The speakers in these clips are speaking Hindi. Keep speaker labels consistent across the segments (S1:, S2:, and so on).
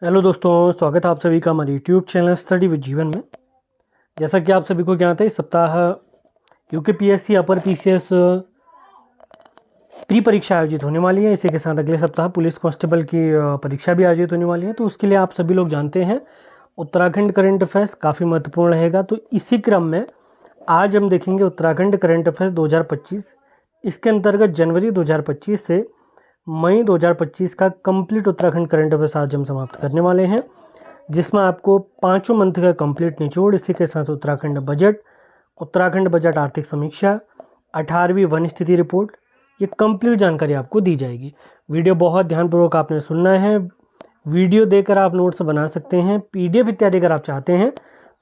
S1: हेलो दोस्तों, स्वागत है आप सभी का हमारे यूट्यूब चैनल स्टडी विद जीवन में। जैसा कि आप सभी को ज्ञात है, इस सप्ताह यूकेपीएससी अपर पीसीएस प्री परीक्षा आयोजित होने वाली है। इसी के साथ अगले सप्ताह पुलिस कांस्टेबल की परीक्षा भी आयोजित होने वाली है। तो उसके लिए आप सभी लोग जानते हैं उत्तराखंड करंट अफेयर्स काफ़ी महत्वपूर्ण रहेगा। तो इसी क्रम में आज हम देखेंगे उत्तराखंड करंट अफेयर्स 2025। इसके अंतर्गत जनवरी 2025 से मई 2025 का कंप्लीट उत्तराखंड करंट अफेयर्स आज हम समाप्त करने वाले हैं, जिसमें आपको पाँचों मंथ का कंप्लीट निचोड़, इसी के साथ उत्तराखंड बजट आर्थिक समीक्षा, 18वीं वन स्थिति रिपोर्ट, ये कंप्लीट जानकारी आपको दी जाएगी। वीडियो बहुत ध्यानपूर्वक आपने सुनना है। वीडियो देकर आप नोट्स बना सकते हैं। पीडीएफ इत्यादि अगर आप चाहते हैं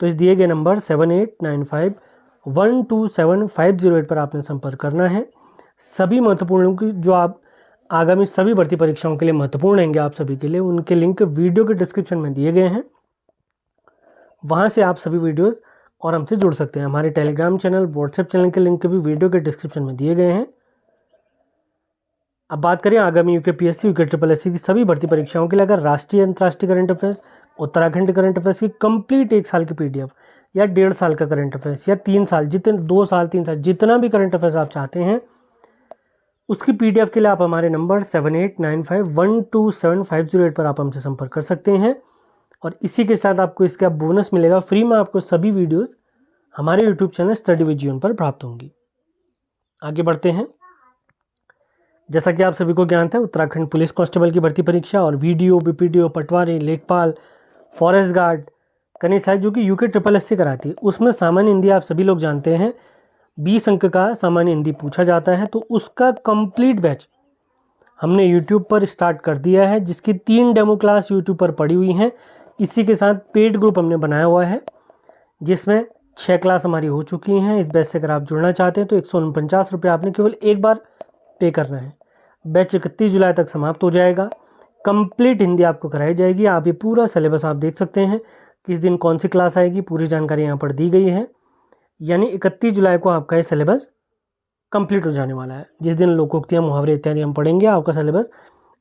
S1: तो इस दिए गए नंबर 7895127508 पर आपने संपर्क करना है। सभी महत्वपूर्ण की जो आप आगामी सभी भर्ती परीक्षाओं के लिए महत्वपूर्ण रहेंगे आप सभी के लिए, उनके लिंक वीडियो के डिस्क्रिप्शन में दिए गए हैं। वहां से आप सभी वीडियोस और हमसे जुड़ सकते हैं। हमारे टेलीग्राम चैनल, व्हाट्सएप चैनल के लिंक भी वीडियो के डिस्क्रिप्शन में दिए गए हैं। अब बात करें आगामी यूकेपीएससी, यूके-ट्रिपल-एससी की सभी भर्ती परीक्षाओं के लिए अगर राष्ट्रीय अंतर्राष्ट्रीय current affairs, Uttarakhand current affairs की कंप्लीट 1 साल की पीडीएफ या 1.5 साल का करंट अफेयर्स या 3 साल, जितने 2 साल 3 साल जितना भी करंट अफेयर्स आप चाहते हैं, उसकी पीडीएफ के लिए आप हमारे नंबर 7895127508 पर आप हमसे संपर्क कर सकते हैं। और इसी के साथ आपको इसका बोनस मिलेगा। फ्री में आपको सभी वीडियोस हमारे यूट्यूब चैनल स्टडी विद जीवन पर प्राप्त होंगी। आगे बढ़ते हैं। जैसा कि आप सभी को ज्ञात है, उत्तराखंड पुलिस कांस्टेबल की भर्ती परीक्षा और वीडियो, बीपीडीओ, पटवारी, लेखपाल, फॉरेस्ट गार्ड, कनीसाई जो कि यूके-ट्रिपल-एससी कराती है, उसमें सामान्य हिंदी आप सभी लोग जानते हैं 20 अंक का सामान्य हिंदी पूछा जाता है। तो उसका कंप्लीट बैच हमने यूट्यूब पर स्टार्ट कर दिया है, जिसकी 3 डेमो क्लास यूट्यूब पर पड़ी हुई हैं। इसी के साथ पेड ग्रुप हमने बनाया हुआ है, जिसमें 6 क्लास हमारी हो चुकी हैं। इस बैच से अगर आप जुड़ना चाहते हैं तो 149 रुपये आपने केवल एक बार पे करना है। बैच 31 जुलाई तक समाप्त हो जाएगा। कंप्लीट हिंदी आपको कराई जाएगी। आप ये पूरा सिलेबस आप देख सकते हैं, किस दिन कौन सी क्लास आएगी, पूरी जानकारी यहाँ पर दी गई है। यानी 31 जुलाई को आपका ये सिलेबस कंप्लीट हो जाने वाला है। जिस दिन लोकोक्तियाँ, मुहावरे इत्यादि हम पढ़ेंगे, आपका सिलेबस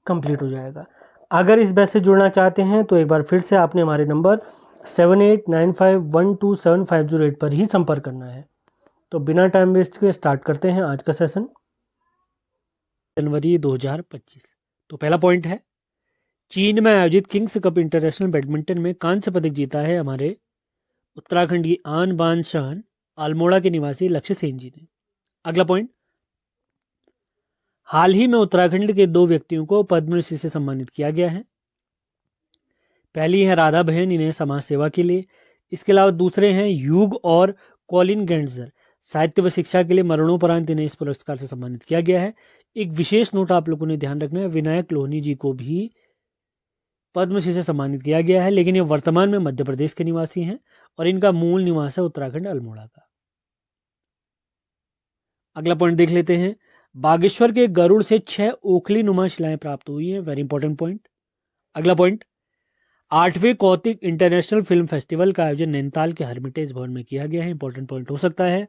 S1: कंप्लीट हो जाएगा। अगर इस बैच से जुड़ना चाहते हैं तो एक बार फिर से आपने हमारे नंबर 7895127508 पर ही संपर्क करना है। तो बिना टाइम वेस्ट के स्टार्ट करते हैं आज का सेशन। जनवरी 2025। तो पहला पॉइंट है, चीन में आयोजित किंग्स कप इंटरनेशनल बैडमिंटन में कांस्य पदक जीता है हमारे उत्तराखंड की आन बान शान अल्मोड़ा के निवासी लक्ष्य सेन जी ने। अगला पॉइंट, हाल ही में उत्तराखंड के 2 व्यक्तियों को पद्मश्री से सम्मानित किया गया है। पहली है राधा बहन, इन्हें समाज सेवा के लिए। इसके अलावा दूसरे हैं ह्यूग और कॉलिन गेंट्जर, साहित्य व शिक्षा के लिए। मरणोपरांत इन्हें इस पुरस्कार से सम्मानित किया गया है। एक विशेष नोट आप लोगों ने ध्यान रखना है, विनायक लोहनी जी को भी पद्मश्री से सम्मानित किया गया है, लेकिन ये वर्तमान में मध्य प्रदेश के निवासी हैं और इनका मूल निवास है उत्तराखंड अल्मोड़ा का। अगला पॉइंट देख लेते हैं, बागेश्वर के गरुड़ से 6 ओखली नुमा शिलाएं प्राप्त हुई हैं। Very important point. अगला point, 8वें Kautik international film festival का आयोजन नैनीताल के हर्मिटेज भवन में किया गया है। इंपॉर्टेंट पॉइंट हो सकता है।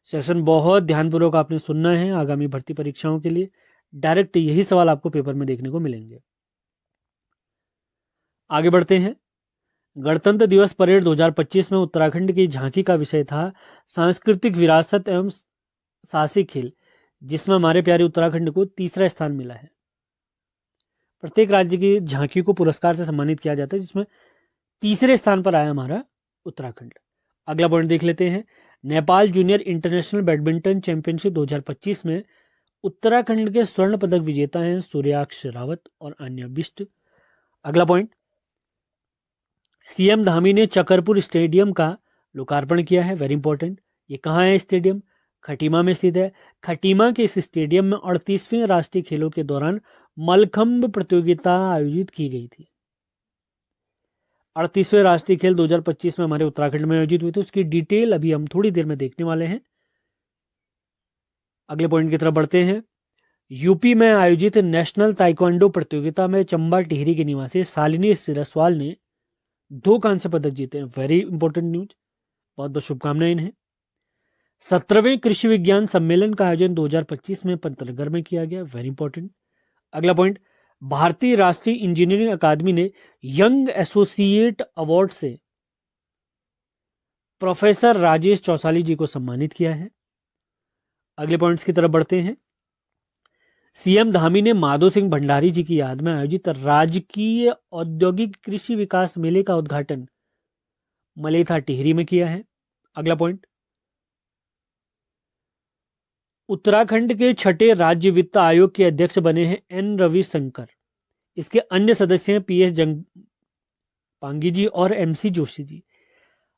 S1: सेशन बहुत ध्यानपूर्वक आपने सुनना है। आगामी भर्ती परीक्षाओं के लिए डायरेक्ट यही सवाल आपको पेपर में देखने को मिलेंगे। आगे बढ़ते हैं। गणतंत्र दिवस परेड 2025 में उत्तराखंड की झांकी का विषय था सांस्कृतिक विरासत एवं साहसिक खेल, जिसमें हमारे प्यारे उत्तराखंड को 3रा स्थान मिला है। प्रत्येक राज्य की झांकी को पुरस्कार से सम्मानित किया जाता है, जिसमें 3रे स्थान पर आया हमारा उत्तराखंड। अगला पॉइंट देख लेते हैं, Nepal junior international badminton championship 2025 में उत्तराखंड के स्वर्ण पदक विजेता हैं सूर्याक्ष रावत और आन्या बिष्ट। अगला पॉइंट, सीएम धामी ने चकरपुर स्टेडियम का लोकार्पण किया है। Very important. ये कहाँ है स्टेडियम? खटीमा में स्थित है। खटीमा के इस स्टेडियम में 38वें राष्ट्रीय खेलों के दौरान मलखंब प्रतियोगिता आयोजित की गई थी। 38वें राष्ट्रीय खेल 2025 में हमारे उत्तराखंड में आयोजित हुए थे। उसकी डिटेल अभी हम थोड़ी देर में देखने वाले हैं। अगले पॉइंट की तरफ बढ़ते हैं। यूपी में आयोजित नेशनल ताइक्वांडो प्रतियोगिता में चंबा टिहरी के निवासी शालिनी सिरस्वाल ने 2 कांस्य पदक जीते हैं। वेरी इंपॉर्टेंट न्यूज, बहुत बहुत शुभकामनाएं इन्हें। 17वें कृषि विज्ञान सम्मेलन का आयोजन 2025 में पंतनगर में किया गया। Very important. अगला पॉइंट,
S2: भारतीय राष्ट्रीय इंजीनियरिंग अकादमी ने यंग एसोसिएट अवार्ड से प्रोफेसर राजेश चौसाली जी को सम्मानित किया है। अगले पॉइंट्स की तरफ बढ़ते हैं। सीएम धामी ने माधो सिंह भंडारी जी की याद में आयोजित राजकीय औद्योगिक कृषि विकास मेले का उद्घाटन मलेथा टिहरी में किया है। अगला पॉइंट, उत्तराखंड के छठे राज्य वित्त आयोग के अध्यक्ष बने हैं एन रविशंकर। इसके अन्य सदस्य हैं पीएस जंगपांगी जी और एमसी जोशी जी।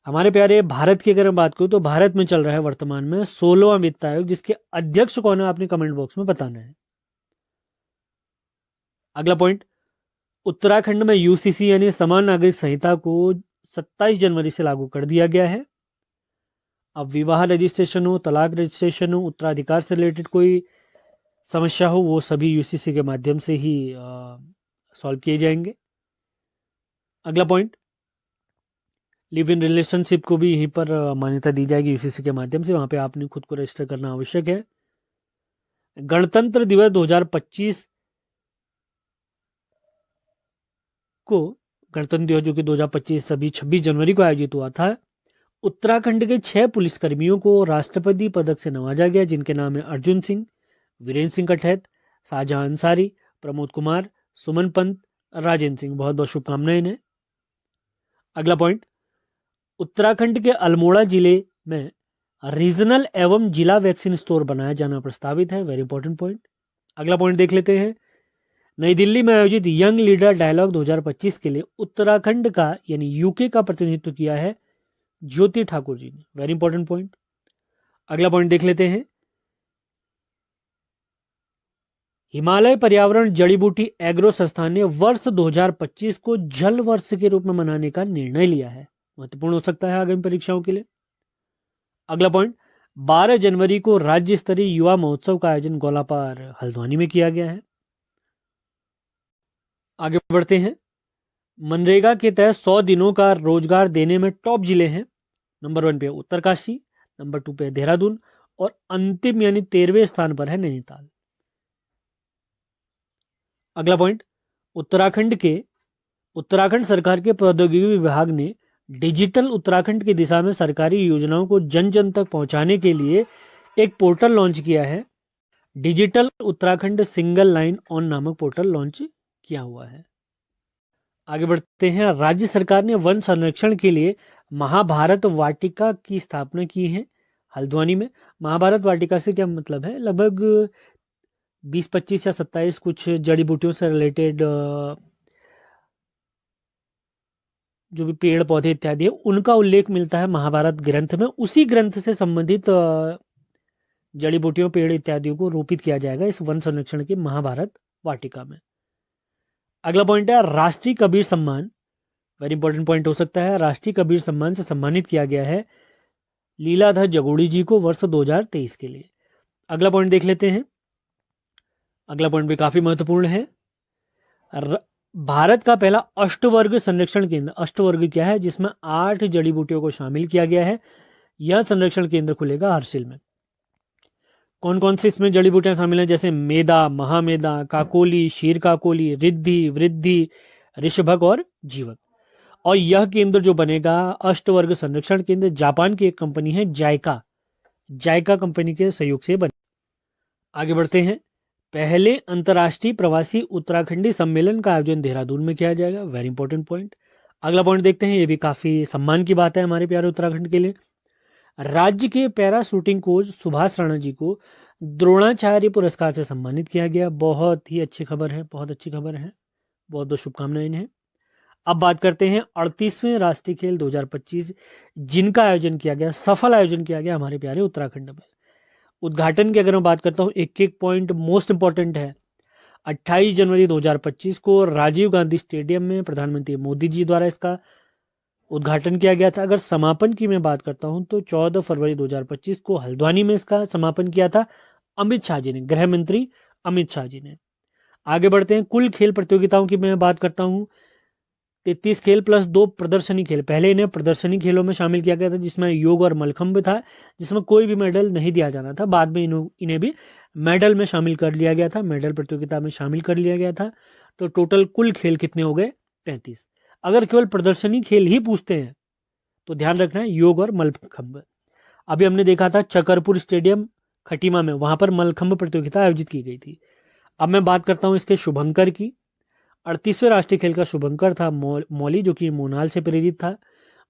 S2: हमारे प्यारे भारत की अगर मैं बात करूं तो भारत में चल रहा है वर्तमान में 16वां वित्त आयोग, जिसके अध्यक्ष कौन है आपने कमेंट बॉक्स में बताना है। अगला पॉइंट, उत्तराखंड में यूसीसी यानी समान नागरिक संहिता को 27 जनवरी से लागू कर दिया गया है। अब विवाह रजिस्ट्रेशन हो, तलाक रजिस्ट्रेशन हो, उत्तराधिकार से रिलेटेड कोई समस्या हो, वो सभी यूसीसी के माध्यम से ही सॉल्व किए जाएंगे। अगला पॉइंट, लिव इन रिलेशनशिप को भी यहीं पर मान्यता दी जाएगी यूसीसी के माध्यम से, वहां पे आपने खुद को रजिस्टर करना आवश्यक है। गणतंत्र दिवस 2025 को, गणतंत्र दिवस जो कि 2025 सभी 26 जनवरी को आयोजित हुआ था, उत्तराखंड के 6 पुलिसकर्मियों को राष्ट्रपति पदक से नवाजा गया, जिनके नाम है अर्जुन सिंह, वीरेंद्र सिंह कठैत, शाहजहां अंसारी, प्रमोद कुमार, सुमन पंत, राजेंद्र सिंह। बहुत बहुत शुभकामनाएं इन्हें। अगला पॉइंट, उत्तराखंड के अल्मोड़ा जिले में रीजनल एवं जिला वैक्सीन स्टोर बनाया जाना प्रस्तावित है। Very important point. अगला पॉइंट देख लेते हैं। नई दिल्ली में आयोजित यंग लीडर डायलॉग 2025 के लिए उत्तराखंड का यानी यूके का प्रतिनिधित्व किया है ज्योति ठाकुर जी ने। Very important point. अगला पॉइंट देख लेते हैं। हिमालय पर्यावरण जड़ी बूटी एग्रो संस्थान ने वर्ष 2025 को जल वर्ष के रूप में मनाने का निर्णय लिया है। महत्वपूर्ण हो सकता है आगामी परीक्षाओं के लिए। अगला पॉइंट, 12 जनवरी को राज्य स्तरीय युवा महोत्सव का आयोजन गोलापार हल्द्वानी में किया गया है। आगे बढ़ते हैं। मनरेगा के तहत 100 दिनों का रोजगार देने में टॉप जिले हैं। नंबर 1 पे उत्तरकाशी, नंबर 2 पे देहरादून और अंतिम यानी 13वें स्थान पर है नैनीताल। अगला पॉइंट, उत्तराखंड सरकार के प्रौद्योगिकी विभाग ने डिजिटल उत्तराखंड की दिशा में सरकारी योजनाओं को जन जन तक पहुंचाने के लिए एक पोर्टल लॉन्च किया है। Digital Uttarakhand single line on नामक पोर्टल लॉन्च किया हुआ है। आगे बढ़ते हैं। राज्य सरकार ने वन संरक्षण के लिए महाभारत वाटिका की स्थापना की है हल्द्वानी में। महाभारत वाटिका से क्या मतलब है? लगभग 20-25 या 27 कुछ जड़ी बूटियों से रिलेटेड जो भी पेड़ पौधे इत्यादि है उनका उल्लेख मिलता है महाभारत ग्रंथ में। उसी ग्रंथ से संबंधित जड़ी बूटियों पेड़ इत्यादियों को रोपित किया जाएगा इस वन संरक्षण के महाभारत वाटिका में। अगला पॉइंट है राष्ट्रीय कबीर सम्मान। वेरी इंपॉर्टेंट पॉइंट हो सकता है। राष्ट्रीय कबीर सम्मान से सम्मानित किया गया है लीलाधर जगोड़ी जी को वर्ष 2023 के लिए। अगला पॉइंट देख लेते हैं। अगला पॉइंट भी काफी महत्वपूर्ण है। भारत का पहला अष्टवर्ग संरक्षण केंद्र, अष्टवर्ग क्या है, जिसमें 8 जड़ी बूटियों को शामिल किया गया है। यह संरक्षण केंद्र खुलेगा हर्षिल में। कौन कौन से इसमें जड़ी बूटियां शामिल हैं? जैसे मेदा, महामेदा, काकोली, शीर काकोली, रिद्धि, वृद्धि, ऋषभक और जीवक। और यह केंद्र जो बनेगा अष्टवर्ग संरक्षण केंद्र, जापान की एक कंपनी है जायका कंपनी के सहयोग से बने। आगे बढ़ते हैं। पहले अंतर्राष्ट्रीय प्रवासी उत्तराखंडी सम्मेलन का आयोजन देहरादून में किया जाएगा। Very important point. अगला पॉइंट देखते हैं। ये भी काफी सम्मान की बात है हमारे प्यारे उत्तराखंड के लिए। राज्य के para shooting coach Subhash Rana ji को द्रोणाचार्य पुरस्कार से सम्मानित किया गया। बहुत ही अच्छी खबर है, बहुत अच्छी खबर है। बहुत बहुत शुभकामनाएं इन्हें। अब बात करते हैं 38वें राष्ट्रीय खेल 2025 जिनका आयोजन किया गया, सफल आयोजन किया गया हमारे प्यारे उत्तराखंड में। उद्घाटन की अगर मैं बात करता हूं, एक पॉइंट मोस्ट इंपॉर्टेंट है। 28 जनवरी 2025 को राजीव गांधी स्टेडियम में प्रधानमंत्री मोदी जी द्वारा इसका उद्घाटन किया गया था। अगर समापन की मैं बात करता हूं तो 14 फरवरी 2025 को हल्द्वानी में इसका समापन किया था अमित शाह जी ने, गृह मंत्री अमित शाह जी ने। आगे बढ़ते हैं। कुल खेल प्रतियोगिताओं की मैं बात करता हूं, 33 खेल प्लस 2 प्रदर्शनी खेल। पहले इन्हें प्रदर्शनी खेलों में शामिल किया गया था जिसमें योग और मलखंभ था, जिसमें कोई भी मेडल नहीं दिया जाना था। बाद में इन्हें भी मेडल में शामिल कर लिया गया था, मेडल प्रतियोगिता में शामिल कर लिया गया था। तो टोटल कुल खेल कितने हो गए? 35। अगर केवल प्रदर्शनी खेल ही पूछते हैं तो ध्यान रखना है योग और मल्लखंभ। अभी हमने देखा था चकरपुर स्टेडियम खटीमा में, वहां पर मल्लखंभ प्रतियोगिता आयोजित की गई थी। अब मैं बात करता हूं इसके शुभंकर की। 38वें राष्ट्रीय खेल का शुभंकर था मौली, जो कि मोनाल से प्रेरित था।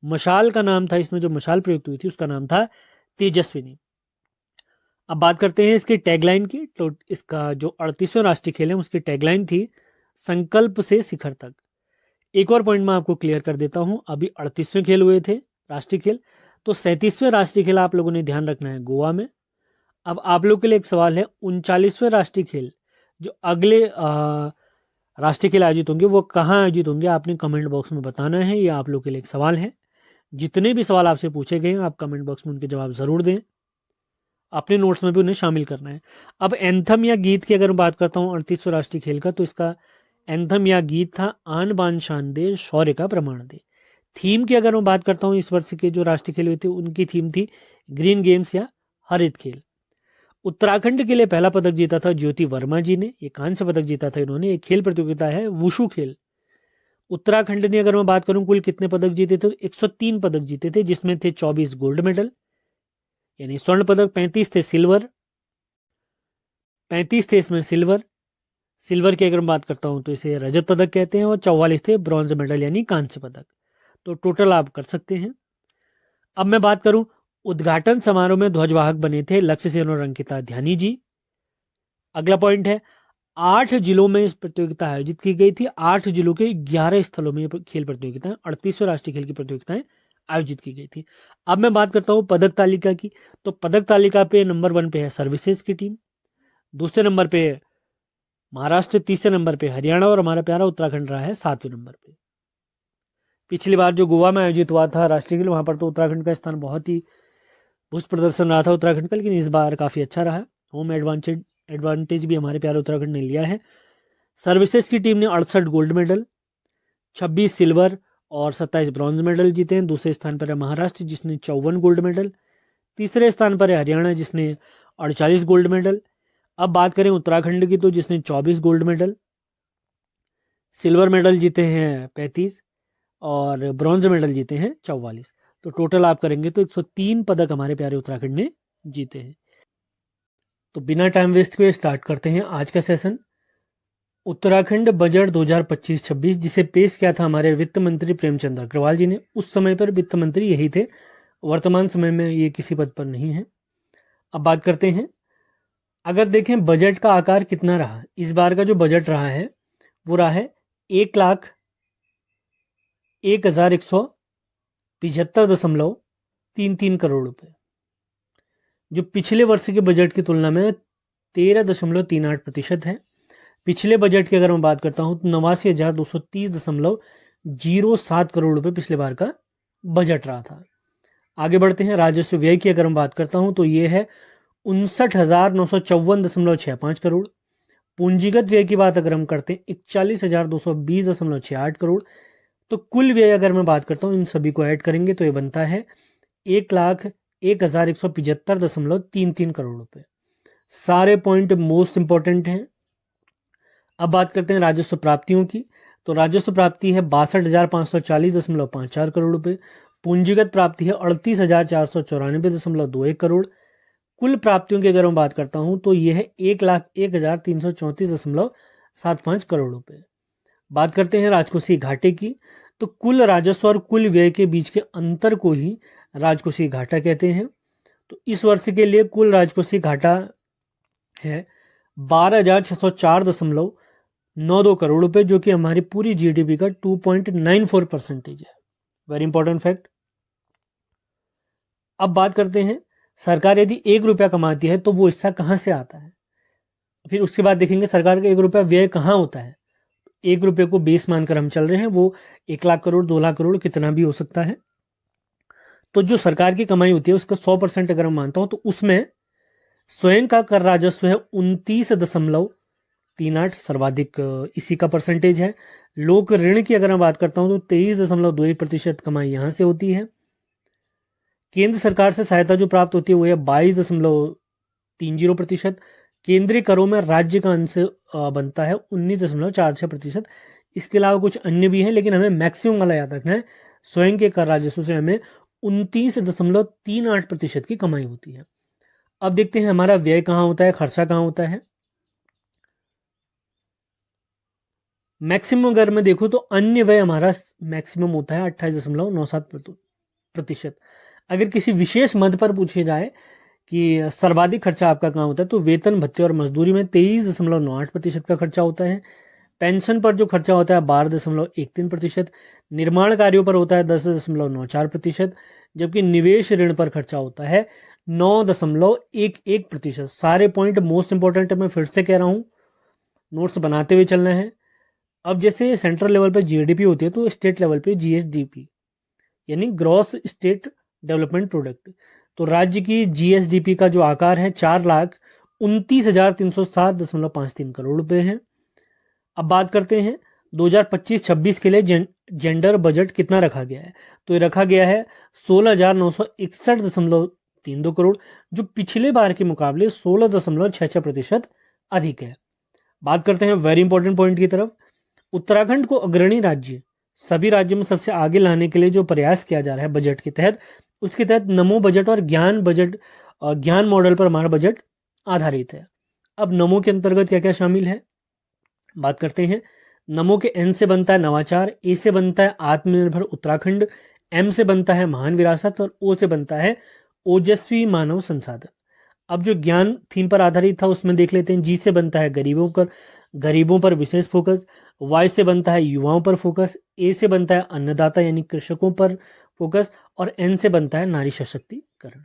S2: मशाल का नाम था, इसमें जो मशाल प्रयुक्त हुई थी उसका नाम था तेजस्विनी। अब बात करते हैं इसकी टैगलाइन की। तो इसका जो 38वां राष्ट्रीय खेल है उसकी टैगलाइन थी संकल्प से शिखर तक। एक और पॉइंट मैं आपको क्लियर कर देता हूं। अभी 38वें खेल हुए थे राष्ट्रीय खेल, तो 37वें राष्ट्रीय खेल आप लोगों ने ध्यान रखना है गोवा में। अब आप लोगों के लिए एक सवाल है, 39वें राष्ट्रीय खेल जो अगले राष्ट्रीय खेल आयोजित होंगे वो कहाँ आयोजित होंगे, आपने कमेंट बॉक्स में बताना है। ये आप लोग के लिए एक सवाल है। जितने भी सवाल आपसे पूछे गए हैं आप कमेंट बॉक्स में उनके जवाब जरूर दें, अपने नोट्स में भी उन्हें शामिल करना है। अब एंथम या गीत की अगर मैं बात करता हूँ 38वें राष्ट्रीय खेल का, तो इसका एंथम या गीत था आन बान शान दे शौर्य का प्रमाण दे। थीम की अगर मैं बात करता हूँ इस वर्ष के जो राष्ट्रीय खेल हुए थे उनकी थीम थी ग्रीन गेम्स या हरित खेल। उत्तराखंड के लिए पहला पदक जीता था ज्योति वर्मा जी ने, ये कांस्य पदक जीता था इन्होंने। एक खेल प्रतियोगिता है वुशु खेल। उत्तराखंड ने अगर मैं बात करूं कुल कितने पदक जीते थे, 103 पदक जीते थे, जिसमें थे 24 गोल्ड मेडल यानी स्वर्ण पदक, 35 थे सिल्वर, 35 थे इसमें सिल्वर की अगर मैं बात करता हूं तो इसे रजत पदक कहते हैं, और 44 थे ब्रॉन्ज मेडल यानी कांस्य पदक। तो टोटल आप कर सकते हैं। अब मैं बात करूं उद्घाटन समारोह में ध्वजवाहक बने थे लक्ष्य सेन और अंकिता ध्यानी जी। अगला पॉइंट है 8 जिलों में इस प्रतियोगिता आयोजित की गई थी। 8 जिलों के 11 स्थलों में खेल प्रतियोगिताएं 38वें राष्ट्रीय खेल की प्रतियोगिताएं आयोजित की गई थी। अब मैं बात करता हूं पदक तालिका की। तो पदक तालिका पे नंबर 1 पे है सर्विसेज की टीम, दूसरे नंबर पे महाराष्ट्र, तीसरे नंबर पे हरियाणा और हमारा प्यारा उत्तराखंड रहा है 7वें नंबर पे। पिछली बार जो गोवा में आयोजित हुआ था राष्ट्रीय खेल, वहां पर तो उत्तराखंड का स्थान बहुत ही बुष्ट प्रदर्शन रहा था उत्तराखंड का, लेकिन इस बार काफी अच्छा रहा। होम एडवांटेज भी हमारे प्यारे उत्तराखंड ने लिया है। सर्विसेज की टीम ने 68 गोल्ड मेडल, 26 सिल्वर और 27 ब्रॉन्ज मेडल जीते हैं। दूसरे स्थान पर है महाराष्ट्र जिसने 54 गोल्ड मेडल, तीसरे स्थान पर है हरियाणा जिसने 48 गोल्ड मेडल। अब बात करें उत्तराखंड की तो जिसने 24 गोल्ड मेडल, सिल्वर मेडल जीते हैं 35 और ब्रॉन्ज मेडल जीते हैं 44। तो टोटल आप करेंगे तो 103 पदक हमारे प्यारे उत्तराखंड ने जीते हैं। तो बिना टाइम वेस्ट किए स्टार्ट करते हैं आज का सेशन। उत्तराखंड बजट 2025-26 जिसे पेश किया था हमारे वित्त मंत्री प्रेमचंद अग्रवाल जी ने। उस समय पर वित्त मंत्री यही थे, वर्तमान समय में ये किसी पद पर नहीं है। अब बात करते हैं, अगर देखें बजट का आकार कितना रहा, इस बार का जो बजट रहा है वो रहा है 1,01,175.33 करोड़ रुपए, जो पिछले वर्ष के बजट की तुलना में 13.38% है। पिछले बजट की अगर मैं बात करता हूं तो 89,230.07 करोड़ रुपए पिछले बार का बजट रहा था। आगे बढ़ते हैं, राजस्व व्यय की अगर मैं बात करता हूं तो ये है 59,954.65 करोड़। पूंजीगत व्यय की बात अगर हम करते हैं 41,220.68 करोड़। तो कुल व्यय अगर मैं बात करता हूं इन सभी को ऐड करेंगे तो ये बनता है 1,01,175.33 करोड़ रुपए। सारे पॉइंट मोस्ट इंपॉर्टेंट हैं। अब बात करते हैं राजस्व प्राप्तियों की। तो राजस्व प्राप्ति है 62,540.54 करोड़ रुपए। पूंजीगत प्राप्ति है 38,494.21 करोड़। कुल प्राप्तियों की अगर मैं बात करता हूं तो यह है 1,01,334.75 करोड़ रुपए। बात करते हैं राजकोषीय घाटे की। तो कुल राजस्व और कुल व्यय के बीच के अंतर को ही राजकोषीय घाटा कहते हैं। तो इस वर्ष के लिए कुल राजकोषीय घाटा है 12,604.92 करोड़ रुपए, जो कि हमारी पूरी जीडीपी का 2.94% है। Very important fact. अब बात करते हैं, सरकार यदि 1 रुपया कमाती है तो वो हिस्सा कहां से आता है। फिर उसके बाद देखेंगे सरकार का 1 रुपया व्यय कहां होता है। 1 रुपये को बेस मानकर हम चल रहे हैं, वो 1 लाख करोड़ 2 लाख करोड़ कितना भी हो सकता है। तो जो सरकार की कमाई होती है उसका 100% अगर मैं मानता हूं तो उसमें स्वयं का कर राजस्व है 29.38, सर्वाधिक इसी का परसेंटेज है। लोक ऋण की अगर मैं बात करता हूं तो 23.21% कमाई यहां से होती है। केंद्र सरकार से सहायता जो प्राप्त होती है वो है 22.30%। केंद्रीय करों में राज्य का अंश बनता है 19.46%। इसके अलावा कुछ अन्य भी हैं, लेकिन हमें मैक्सिमम वाला याद रखना है। स्वयं के कर राजस्व से हमें 29.38% की कमाई होती है। अब देखते हैं हमारा व्यय कहाँ होता है, खर्चा कहाँ होता है। मैक्सिमम अगर मैं देखूं तो अन्य व्यय हमारा मैक्सिमम होता है 28.97%। अगर किसी विशेष मद पर पूछे जाए कि सर्वाधिक खर्चा आपका कहाँ होता है, तो वेतन भत्ते और मजदूरी में 23.98% का खर्चा होता है। पेंशन पर जो खर्चा होता है 12.13%। निर्माण कार्यों पर होता है 10.94%। जबकि निवेश ऋण पर खर्चा होता है 9.11%। सारे पॉइंट मोस्ट इंपॉर्टेंट मैं फिर से कह रहा हूँ, नोट्स बनाते हुए चलना है। अब जैसे सेंट्रल लेवल पे जीडीपी होती है, तो स्टेट लेवल पे जीएसडीपी यानी ग्रॉस स्टेट डेवलपमेंट प्रोडक्ट। तो राज्य की जीएसडीपी का जो आकार है 4,29,307.53 करोड़ रुपए है। अब बात करते हैं 2025-26 के लिए जेंडर बजट कितना रखा गया है। तो ये रखा गया है 16,961.32 करोड़, जो पिछले बार के मुकाबले 16.66% अधिक है। बात करते हैं वेरी इंपॉर्टेंट पॉइंट की तरफ। उत्तराखंड को अग्रणी राज्य, सभी राज्यों में सबसे आगे लाने के लिए जो प्रयास किया जा रहा है बजट के तहत, उसके तहत नमो बजट और ज्ञान मॉडल पर हमारा बजट आधारित है। अब नमो के अंतर्गत क्या क्या शामिल है, बात करते हैं। नमो के एन से बनता है नवाचार, ए से बनता है आत्मनिर्भर उत्तराखंड, एम से बनता है महान विरासत और ओ से बनता है ओजस्वी मानव संसाधन। अब जो ज्ञान थीम पर आधारित था उसमें देख लेते हैं। जी से बनता है गरीबों पर विशेष फोकस, वाई से बनता है युवाओं पर फोकस, ए से बनता है अन्नदाता यानी कृषकों पर फोकस और एन से बनता है नारी सशक्तिकरण।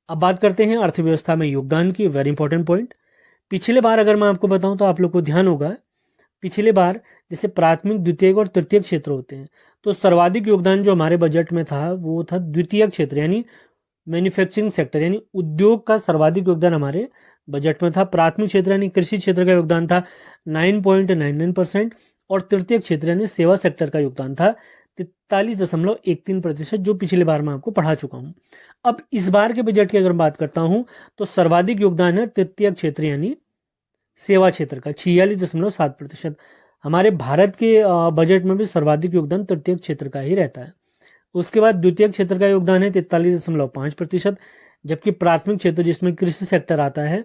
S2: अब बात करते हैं अर्थव्यवस्था में योगदान की, वेरी इंपॉर्टेंट पॉइंट। पिछले बार अगर मैं आपको बताऊं तो आप लोग को ध्यान होगा, पिछले बार जैसे प्राथमिक, द्वितीयक और तृतीयक क्षेत्र होते हैं, तो सर्वाधिक योगदान जो हमारे बजट में था वो था द्वितीयक क्षेत्र यानी मैन्युफैक्चरिंग सेक्टर, यानी उद्योग का सर्वाधिक योगदान हमारे बजट में था। प्राथमिक क्षेत्र यानी कृषि क्षेत्र का योगदान था 9.99% और तृतीय क्षेत्र यानी सेवा सेक्टर का योगदान था 43.13%, जो पिछले बार मैं आपको पढ़ा चुका हूं। अब इस बार के बजट की अगर बात करता हूं तो सर्वाधिक योगदान है तृतीय क्षेत्र यानी सेवा क्षेत्र का 46.7%। हमारे भारत के बजट में भी सर्वाधिक योगदान तृतीय क्षेत्र का ही रहता है। उसके बाद द्वितीय क्षेत्र का योगदान है 43.5%, जबकि प्राथमिक क्षेत्र जिसमें कृषि सेक्टर आता है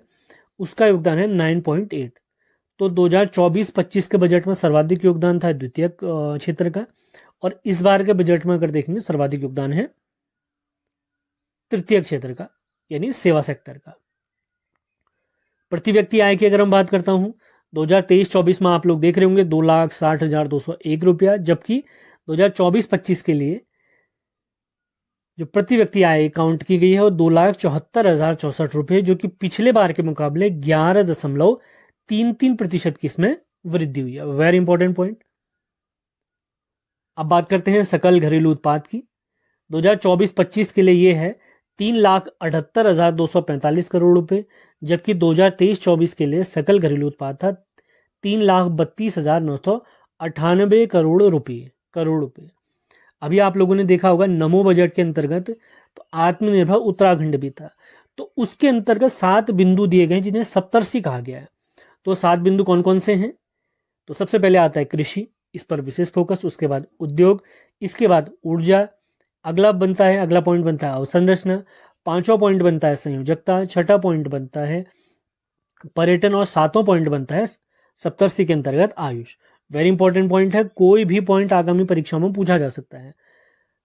S2: उसका योगदान है 9.8। तो 2024-25 के बजट में सर्वाधिक योगदान था द्वितीय क्षेत्र का, और इस बार के बजट में अगर देखेंगे सर्वाधिक योगदान है तृतीय क्षेत्र का यानी सेवा सेक्टर का। प्रति व्यक्ति आय की अगर हम बात करता हूं 2023-24 में आप लोग देख रहे होंगे 2,60,201 रुपया, जबकि 2024-25 के लिए जो प्रति व्यक्ति आय काउंट की गई है वो 2,74,064 रुपये, जो कि पिछले बार के मुकाबले 11.33% की इसमें वृद्धि हुई है। Very important point. अब बात करते हैं सकल घरेलू उत्पाद की। 2024-25 के लिए ये है 3,78,245 करोड़ रुपए, जबकि 2023-24 के लिए सकल घरेलू उत्पाद था 3,32,998 करोड़ रुपए। अभी आप लोगों ने देखा होगा नमो बजट के अंतर्गत तो आत्मनिर्भर उत्तराखंड भी था, तो उसके अंतर्गत 7 बिंदु दिए गए जिन्हें सप्तर्षि कहा गया है। तो 7 बिंदु कौन कौन से हैं, तो सबसे पहले आता है कृषि, इस पर विशेष फोकस। उसके बाद उद्योग, इसके बाद ऊर्जा, अगला पॉइंट बनता है अवसंरचना, 5वां पॉइंट बनता है संयोजकता, 6ठा पॉइंट बनता है पर्यटन और 7वां पॉइंट बनता है सप्तर्षि के अंतर्गत आयुष। वेरी इंपॉर्टेंट पॉइंट है, कोई भी पॉइंट आगामी परीक्षा में पूछा जा सकता है।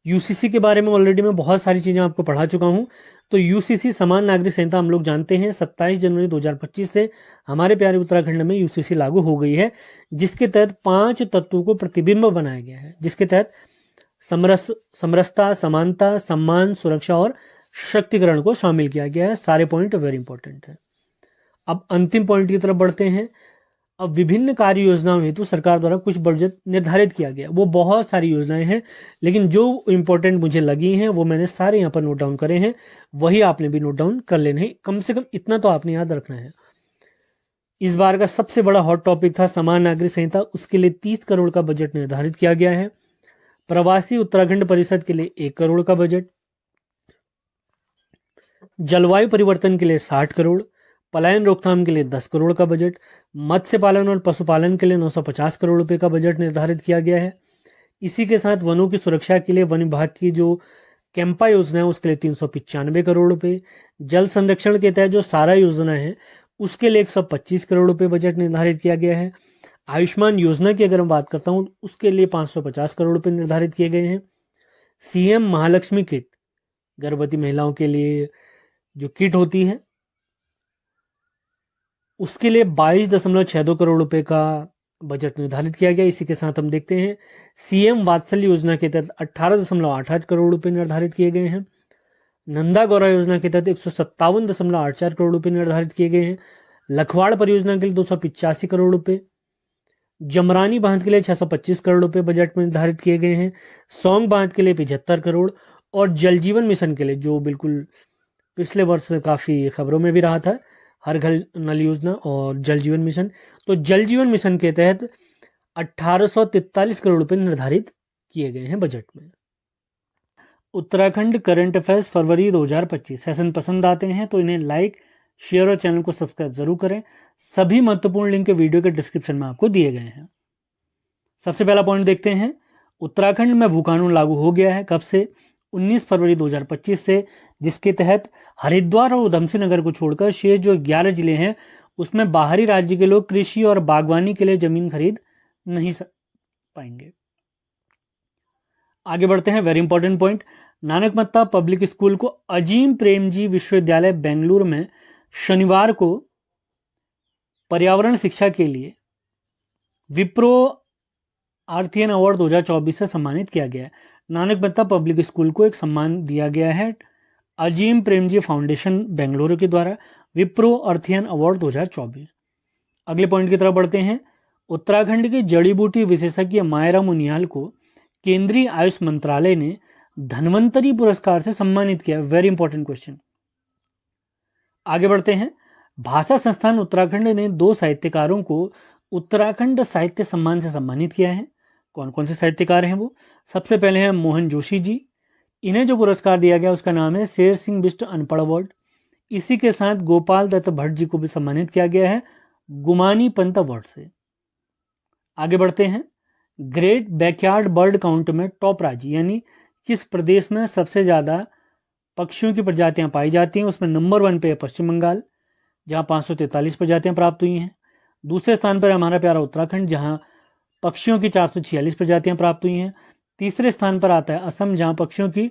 S2: यूसीसी के बारे में ऑलरेडी मैं बहुत सारी चीजें आपको पढ़ा चुका हूं। तो यूसीसी समान नागरिक संहिता हम लोग जानते हैं 27 जनवरी 2025 से हमारे प्यारे उत्तराखंड में यूसीसी लागू हो गई है, जिसके तहत 5 तत्वों को प्रतिबिंब बनाया गया है, जिसके तहत समरसता, समानता, सम्मान, सुरक्षा और शक्तिकरण को शामिल किया गया है। सारे पॉइंट वेरी इंपॉर्टेंट है। अब अंतिम पॉइंट की तरफ बढ़ते हैं। अब विभिन्न कार्य योजनाओं हेतु सरकार द्वारा कुछ बजट निर्धारित किया गया। वो बहुत सारी योजनाएं हैं, लेकिन जो इंपॉर्टेंट मुझे लगी हैं वो मैंने सारे यहाँ पर नोट डाउन करे हैं, वही आपने भी नोट डाउन कर लेने हैं। कम से कम इतना तो आपने याद रखना है। इस बार का सबसे बड़ा हॉट टॉपिक था समान नागरिक संहिता, उसके लिए 30 करोड़ का बजट निर्धारित किया गया है। प्रवासी उत्तराखंड परिषद के लिए 1 करोड़ का बजट, जलवायु परिवर्तन के लिए 60 करोड़, पलायन रोकथाम के लिए 10 करोड़ का बजट, मत्स्य पालन और पशुपालन के लिए 950 करोड़ रुपए का बजट निर्धारित किया गया है। इसी के साथ वनों की सुरक्षा के लिए वन विभाग की जो कैंपा योजना है उसके लिए 395 करोड़ रुपए, जल संरक्षण के तहत जो सारा योजना है उसके लिए 125 करोड़ रुपए बजट निर्धारित किया गया है। आयुष्मान योजना की अगर मैं बात करता हूं उसके लिए 550 करोड़ रुपए निर्धारित किए गए हैं। सीएम महालक्ष्मी किट, गर्भवती महिलाओं के लिए जो किट होती है उसके लिए 22.62 करोड़ रुपए का बजट निर्धारित किया गया। इसी के साथ हम देखते हैं सीएम वात्सल्य योजना के तहत 18.88 करोड़ रुपए निर्धारित किए गए हैं। नंदा गौरा योजना के तहत 157.84 करोड़ रुपए निर्धारित किए गए हैं। लखवाड़ परियोजना के लिए 285 करोड़ रुपए, जमरानी बांध के लिए 625 करोड़ रुपए बजट में निर्धारित किए गए हैं। सौंग बांध के लिए 75 करोड़ और जल जीवन मिशन के लिए जो बिल्कुल पिछले वर्ष काफी खबरों में भी रहा था, हर घर नल योजना और जल जीवन मिशन, तो जल जीवन मिशन के तहत 1843 करोड़ रुपए निर्धारित किए गए हैं बजट में। उत्तराखंड करंट अफेयर्स फरवरी 2025 सेशन पसंद आते हैं तो इन्हें लाइक, शेयर और चैनल को सब्सक्राइब जरूर करें। सभी महत्वपूर्ण लिंक वीडियो के डिस्क्रिप्शन में आपको दिए गए हैं। सबसे पहला पॉइंट देखते हैं, उत्तराखंड में भू कानून लागू हो गया है। कब से? 19 फरवरी 2025 से, जिसके तहत हरिद्वार और उधमसिंह नगर को छोड़कर शेष जो 11 जिले हैं उसमें बाहरी राज्य के लोग कृषि और बागवानी के लिए जमीन खरीद नहीं पाएंगे। आगे बढ़ते हैं, very important point, Nanakmatta public school को अजीम प्रेमजी विश्वविद्यालय बेंगलुरु में शनिवार को पर्यावरण शिक्षा के लिए विप्रो आर्थियन अवार्ड 2024 से सम्मानित किया गया है। नानकमत्ता पब्लिक स्कूल को एक सम्मान दिया गया है अजीम प्रेमजी फाउंडेशन बेंगलुरु के द्वारा, विप्रो अर्थियन अवार्ड 2024। अगले पॉइंट की तरफ बढ़ते हैं, उत्तराखंड के जड़ी बूटी विशेषज्ञ मायरा मुनियाल को केंद्रीय आयुष मंत्रालय ने धन्वंतरी पुरस्कार से सम्मानित किया। Very important question. आगे बढ़ते हैं, भाषा संस्थान उत्तराखंड ने 2 साहित्यकारों को उत्तराखंड साहित्य सम्मान से सम्मानित किया है। कौन कौन से साहित्यकार हैं वो? सबसे पहले हैं मोहन जोशी जी। इन्हें जो पुरस्कार दिया गया उसका नाम है शेर सिंह बिष्ट अनपढ़ अवार्ड। इसी के साथ गोपाल दत्त भट्ट जी को भी सम्मानित किया गया है गुमानी पंत अवार्ड से। आगे बढ़ते हैं, ग्रेट बैकयार्ड बर्ड काउंट में टॉप राज्य यानी किस प्रदेश में सबसे ज्यादा पक्षियों की प्रजातियां पाई जाती हैं, उसमें नंबर 1 पे है पश्चिम बंगाल जहां 543 प्रजातियां प्राप्त हुई हैं। दूसरे स्थान पर हमारा प्यारा उत्तराखंड जहां पक्षियों की 446 प्रजातियां प्राप्त हुई हैं। तीसरे स्थान पर आता है असम जहां पक्षियों की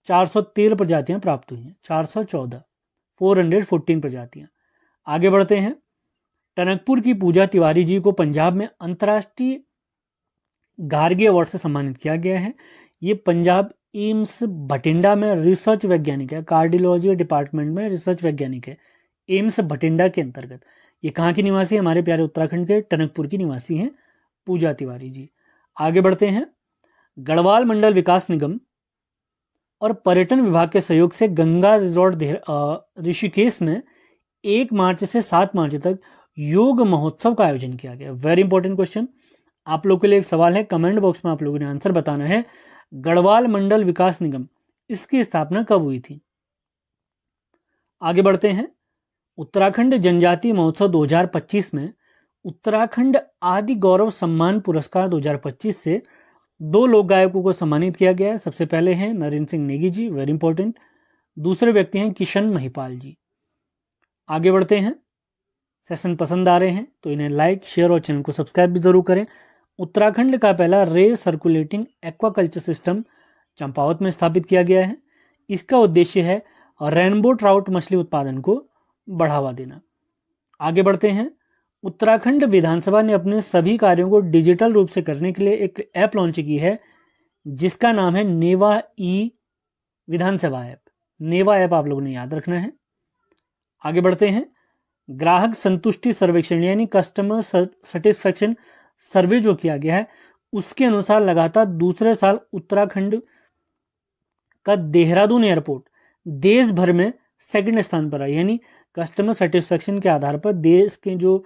S2: 413 प्रजातियां प्राप्त हुई हैं, 414 प्रजातियां। आगे बढ़ते हैं, टनकपुर की पूजा तिवारी जी को पंजाब में अंतर्राष्ट्रीय गार्गी अवार्ड से सम्मानित किया गया है। ये पंजाब एम्स भटिंडा में रिसर्च वैज्ञानिक है, कार्डियोलॉजी डिपार्टमेंट में रिसर्च वैज्ञानिक है एम्स भटिंडा के अंतर्गत। ये कहाँ की निवासी? हमारे प्यारे उत्तराखंड के टनकपुर की निवासी हैं पूजा तिवारी जी। आगे बढ़ते हैं, गढ़वाल मंडल विकास निगम और पर्यटन विभाग के सहयोग से गंगा रिजॉर्ट ऋषिकेश में 1 मार्च से 7 मार्च तक योग महोत्सव का आयोजन किया गया। Very important question. आप लोग के लिए एक सवाल है, कमेंट बॉक्स में आप लोगों ने आंसर बताना है। गढ़वाल मंडल विकास निगम इसकी स्थापना कब हुई थी? आगे बढ़ते हैं, उत्तराखंड जनजातीय महोत्सव 2025 में उत्तराखंड आदि गौरव सम्मान पुरस्कार 2025 से 2 लोक गायकों को सम्मानित किया गया है। सबसे पहले हैं नरेंद्र सिंह नेगी जी, वेरी इंपॉर्टेंट। दूसरे व्यक्ति हैं किशन महिपाल जी। आगे बढ़ते हैं, सेशन पसंद आ रहे हैं तो इन्हें लाइक, शेयर और चैनल को सब्सक्राइब भी जरूर करें। उत्तराखंड का पहला रे सर्कुलेटिंग एक्वाकल्चर सिस्टम चंपावत में स्थापित किया गया है। इसका उद्देश्य है रेनबो ट्राउट मछली उत्पादन को बढ़ावा देना। आगे बढ़ते हैं, उत्तराखंड विधानसभा ने अपने सभी कार्यों को डिजिटल रूप से करने के लिए एक ऐप लॉन्च की है जिसका नाम है नेवा ई विधानसभा ऐप। नेवा ऐप आप लोगों ने याद रखना है। आगे बढ़ते हैं, ग्राहक संतुष्टि सर्वेक्षण यानी कस्टमर सेटिस्फेक्शन सर्वे जो किया गया है उसके अनुसार लगातार दूसरे साल उत्तराखंड का देहरादून एयरपोर्ट देश भर में 2nd स्थान पर है। यानी कस्टमर सेटिस्फेक्शन के आधार पर देश के जो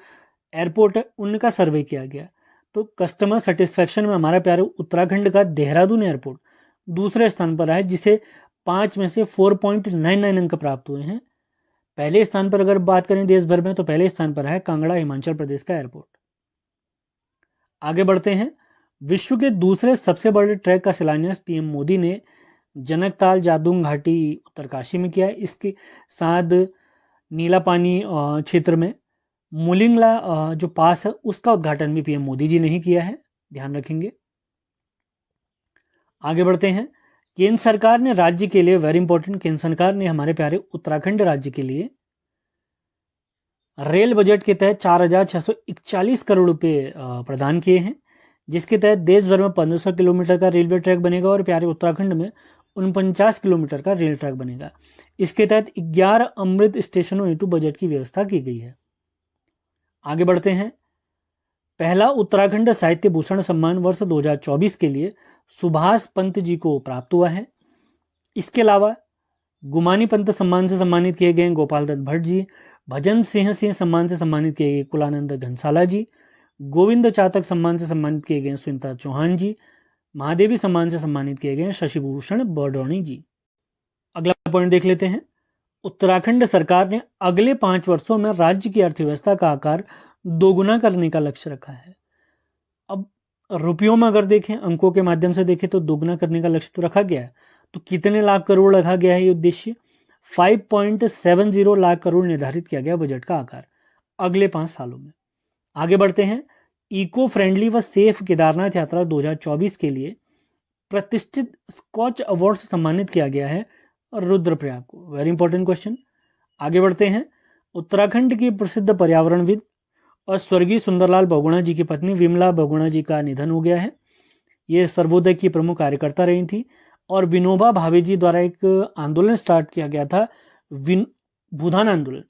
S2: एयरपोर्ट है उनका सर्वे किया गया, तो कस्टमर सेटिस्फेक्शन में हमारा प्यारे उत्तराखंड का देहरादून एयरपोर्ट दूसरे स्थान पर है जिसे 5 में से 4.99 अंक प्राप्त हुए हैं। पहले स्थान पर अगर बात करें देश भर में तो पहले स्थान पर है कांगड़ा, हिमाचल प्रदेश का एयरपोर्ट। आगे बढ़ते हैं। विश्व के दूसरे सबसे बड़े ट्रैक का शिलान्यास पीएम मोदी ने जनकताल जादूंग घाटी उत्तरकाशी में किया है। इसके साथ नीला पानी क्षेत्र में मुलिंगला जो पास है उसका उद्घाटन भी पीएम मोदी जी ने ही किया है, ध्यान रखेंगे। आगे बढ़ते हैं। केंद्र सरकार ने राज्य के लिए, वेरी इंपॉर्टेंट, केंद्र सरकार ने हमारे प्यारे उत्तराखंड राज्य के लिए रेल बजट के तहत 4,641 करोड़ रुपए प्रदान किए हैं, जिसके तहत देश भर में 1500 किलोमीटर का रेलवे ट्रैक बनेगा और प्यारे उत्तराखंड में 49 किलोमीटर का रेल ट्रैक बनेगा। इसके तहत 11 अमृत स्टेशनों हेतु बजट की व्यवस्था की गई है। आगे बढ़ते हैं। पहला उत्तराखंड साहित्य भूषण सम्मान वर्ष 2024 के लिए सुभाष पंत जी को प्राप्त हुआ है। इसके अलावा गुमानी पंत सम्मान से सम्मानित किए गए गोपाल दत्त भट्ट जी, भजन सिंह सम्मान से सम्मानित किए गए कुलानंद घनसाला जी, गोविंद चातक सम्मान से सम्मानित किए गए सुनीता चौहान जी, महादेवी सम्मान से सम्मानित किए गए शशिभूषण बडौनी जी। अगला पॉइंट देख लेते हैं। उत्तराखंड सरकार ने अगले 5 वर्षों में राज्य की अर्थव्यवस्था का आकार दोगुना करने का लक्ष्य रखा है। अब रुपयों में अगर देखें, अंकों के माध्यम से देखें तो दोगुना करने का लक्ष्य तो रखा गया है, तो कितने लाख करोड़ रखा गया है ये उद्देश्य? 5.70 लाख करोड़ निर्धारित किया गया बजट का आकार अगले 5 सालों में। आगे बढ़ते हैं। इको फ्रेंडली व सेफ केदारनाथ यात्रा 2024 के लिए प्रतिष्ठित स्कॉच अवार्ड से सम्मानित किया गया है रुद्रप्रयाग को, वेरी इंपॉर्टेंट क्वेश्चन। आगे बढ़ते हैं। उत्तराखंड की प्रसिद्ध पर्यावरणविद और स्वर्गीय सुंदरलाल बहुगुणा जी की पत्नी विमला बहुगुणा जी का निधन हो गया है। ये सर्वोदय की प्रमुख कार्यकर्ता रही थी और विनोबा भावे जी द्वारा एक आंदोलन स्टार्ट किया गया था, भूदान आंदोलन,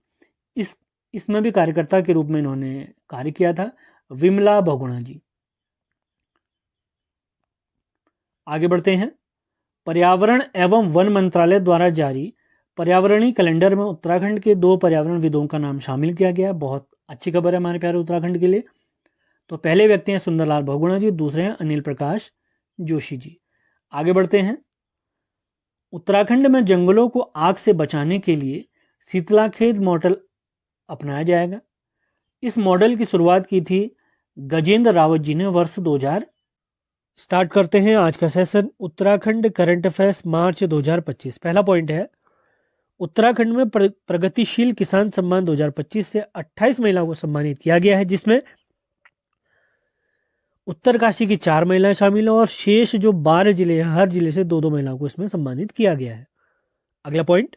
S2: इसमें भी कार्यकर्ता के रूप में इन्होंने कार्य किया था, विमला बहुगुणा जी। आगे बढ़ते हैं। पर्यावरण एवं वन मंत्रालय द्वारा जारी पर्यावरणीय कैलेंडर में उत्तराखंड के 2 पर्यावरणविदों का नाम शामिल किया गया। बहुत अच्छी खबर है हमारे प्यारे उत्तराखंड के लिए। तो पहले व्यक्ति हैं सुंदरलाल बहुगुणा जी, दूसरे हैं अनिल प्रकाश जोशी जी। आगे बढ़ते हैं। उत्तराखंड में जंगलों को आग से बचाने के लिए शीतलाखेत मॉडल अपनाया जाएगा। इस मॉडल की शुरुआत की थी गजेंद्र रावत जी ने वर्ष 2000। स्टार्ट करते हैं आज का सेशन। उत्तराखंड करंट अफेयर्स मार्च 2025। पहला पॉइंट है, उत्तराखंड में प्रगतिशील किसान सम्मान 2025 से 28 महिलाओं को सम्मानित किया गया है, जिसमें उत्तरकाशी की 4 महिलाएं शामिल हैं और शेष जो 12 जिले हैं, हर जिले से 2-2 महिलाओं को इसमें सम्मानित किया गया है। अगला पॉइंट,